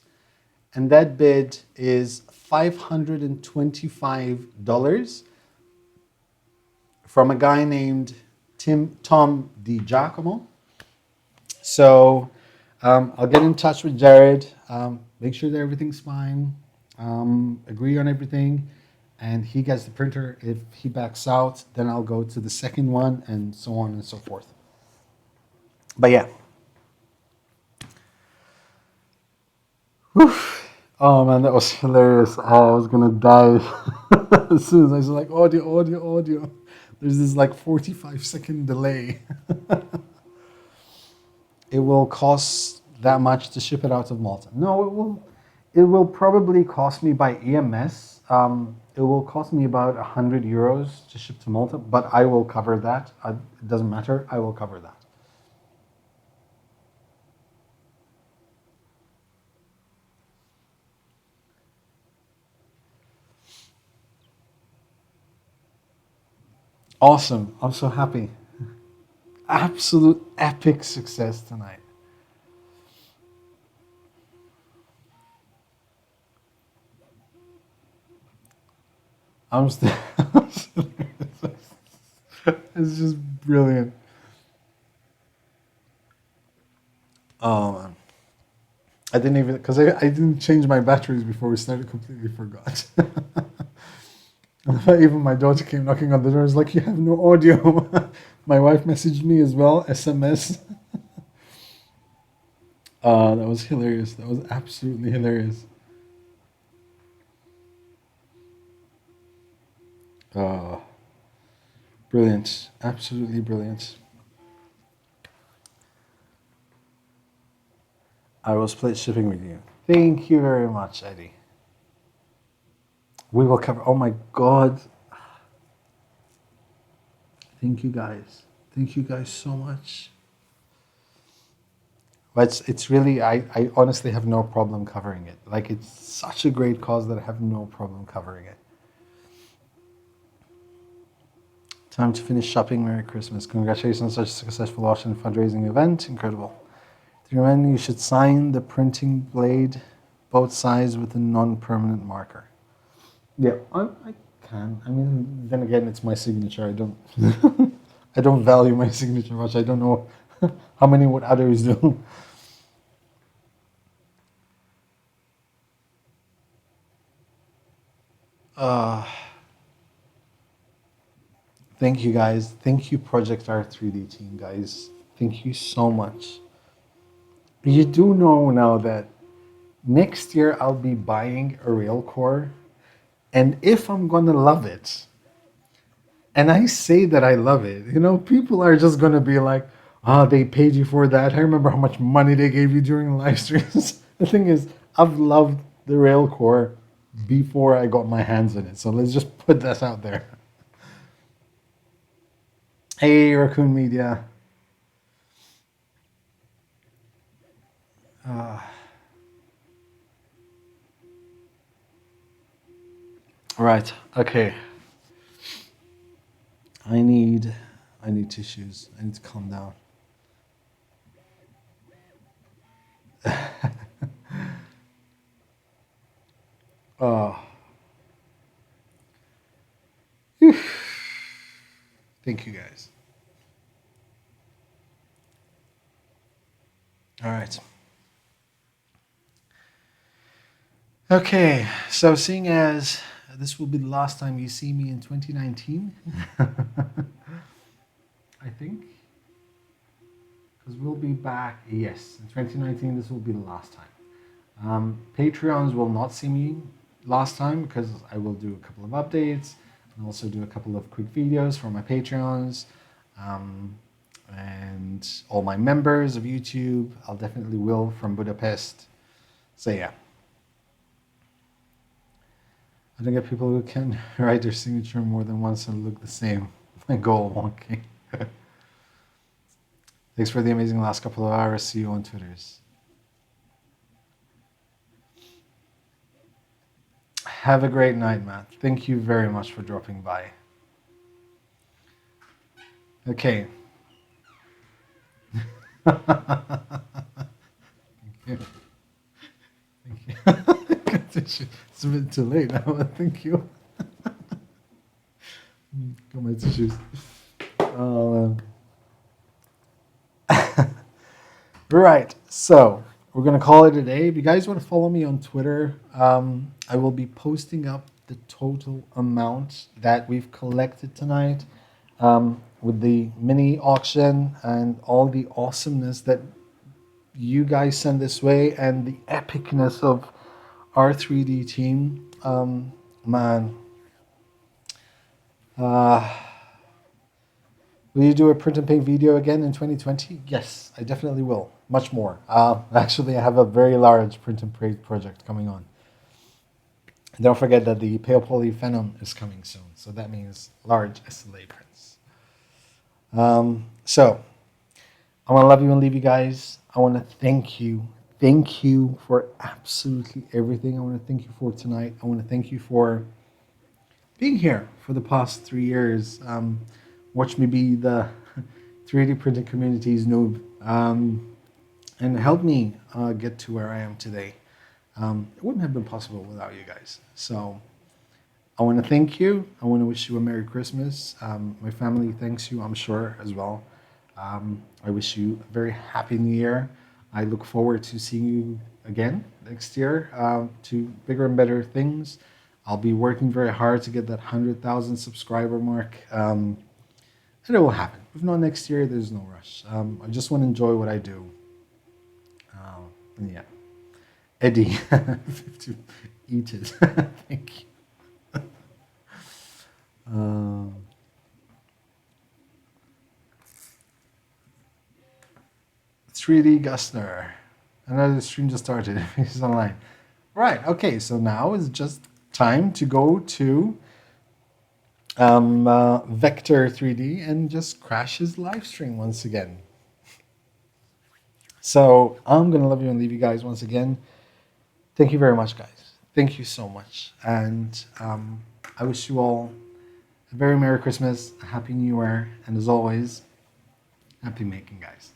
and that bid is $525 from a guy named Tom DiGiacomo. So I'll get in touch with Jared, make sure that everything's fine, agree on everything, and he gets the printer. If he backs out, then I'll go to the second one, and so on and so forth. But yeah. Whew. Oh man, that was hilarious. Oh, I was gonna die as soon as I was like audio. There's this like 45-second delay. It will cost that much to ship it out of Malta. No, it will. It will probably cost me by EMS. It will cost me about €100 to ship to Malta, but I will cover that. It doesn't matter. I will cover that. Awesome. I'm so happy. Absolute epic success tonight. I'm still. It's just brilliant. Oh man. I didn't even, because I didn't change my batteries before we started, completely forgot. Even my daughter came knocking on the door, was like, you have no audio. My wife messaged me as well, SMS. That was hilarious. That was absolutely hilarious. Uh, Brilliant. Absolutely brilliant. I will split shipping with you. Thank you very much, Eddie. We will cover. Oh my God. Thank you guys. Thank you guys so much. But it's really, I honestly have no problem covering it. Like, it's such a great cause that I have no problem covering it. Time to finish shopping. Merry Christmas. Congratulations on such a successful auction fundraising event. Incredible. To remind you should sign the printing blade both sides with a non-permanent marker. Yeah, I can. I mean, then again, it's my signature. I don't I don't value my signature much. I don't know how many would others do. Uh, Thank you guys. Thank you Project R3D team, guys. Thank you so much. You do know now that next year I'll be buying a rail core, and if I'm gonna love it, and I say that I love it, people are just gonna be like, "Ah, they paid you for that. I remember how much money they gave you during the live streams." The thing is, I've loved the rail core before I got my hands on it, so let's just put that out there. Hey, Raccoon Media. Right. Okay. I need tissues. I need to calm down. Thank you, guys. All right. Okay, so seeing as this will be the last time you see me in 2019, I think, because we'll be back, yes, in 2019, this will be the last time. Patreons will not see me last time because I will do a couple of updates and also do a couple of quick videos for my Patreons. And all my members of YouTube, I'll definitely will from Budapest. So yeah. I don't get people who can write their signature more than once and look the same. My goal wonky. Thanks for the amazing last couple of hours. See you on Twitters. Have a great night, Matt. Thank you very much for dropping by. Okay. Thank you. Thank you. It's a bit too late now, but thank you. Got my tissues. Right, so we're going to call it a day. If you guys want to follow me on Twitter, I will be posting up the total amount that we've collected tonight with the mini auction and all the awesomeness that you guys send this way and the epicness of our 3D team. Man. Will you do a print and paint video again in 2020? Yes, I definitely will. Much more. Actually, I have a very large print and paint project coming on. And don't forget that the Pale Poly Phenom is coming soon. So that means large SLA prints. So I want to love you and leave you guys. I want to thank you. Thank you for absolutely everything. I want to thank you for tonight. I want to thank you for being here for the past 3 years. Watch me be the 3D printing community's noob and help me get to where I am today. It wouldn't have been possible without you guys. So I want to thank you. I want to wish you a Merry Christmas. My family thanks you, I'm sure, as well. I wish you a very happy New Year. I look forward to seeing you again next year to bigger and better things. I'll be working very hard to get that 100,000 subscriber mark. And it will happen. If not next year, there's no rush. I just want to enjoy what I do. And yeah. Eddie, eat it. Thank you. 3D Gustner. Another stream just started. He's online. Right. Okay. So now is just time to go to Vector 3D and just crash his live stream once again. So I'm gonna love you and leave you guys once again. Thank you very much, guys. Thank you so much, and I wish you all a very Merry Christmas, a Happy New Year, and as always, happy making, guys.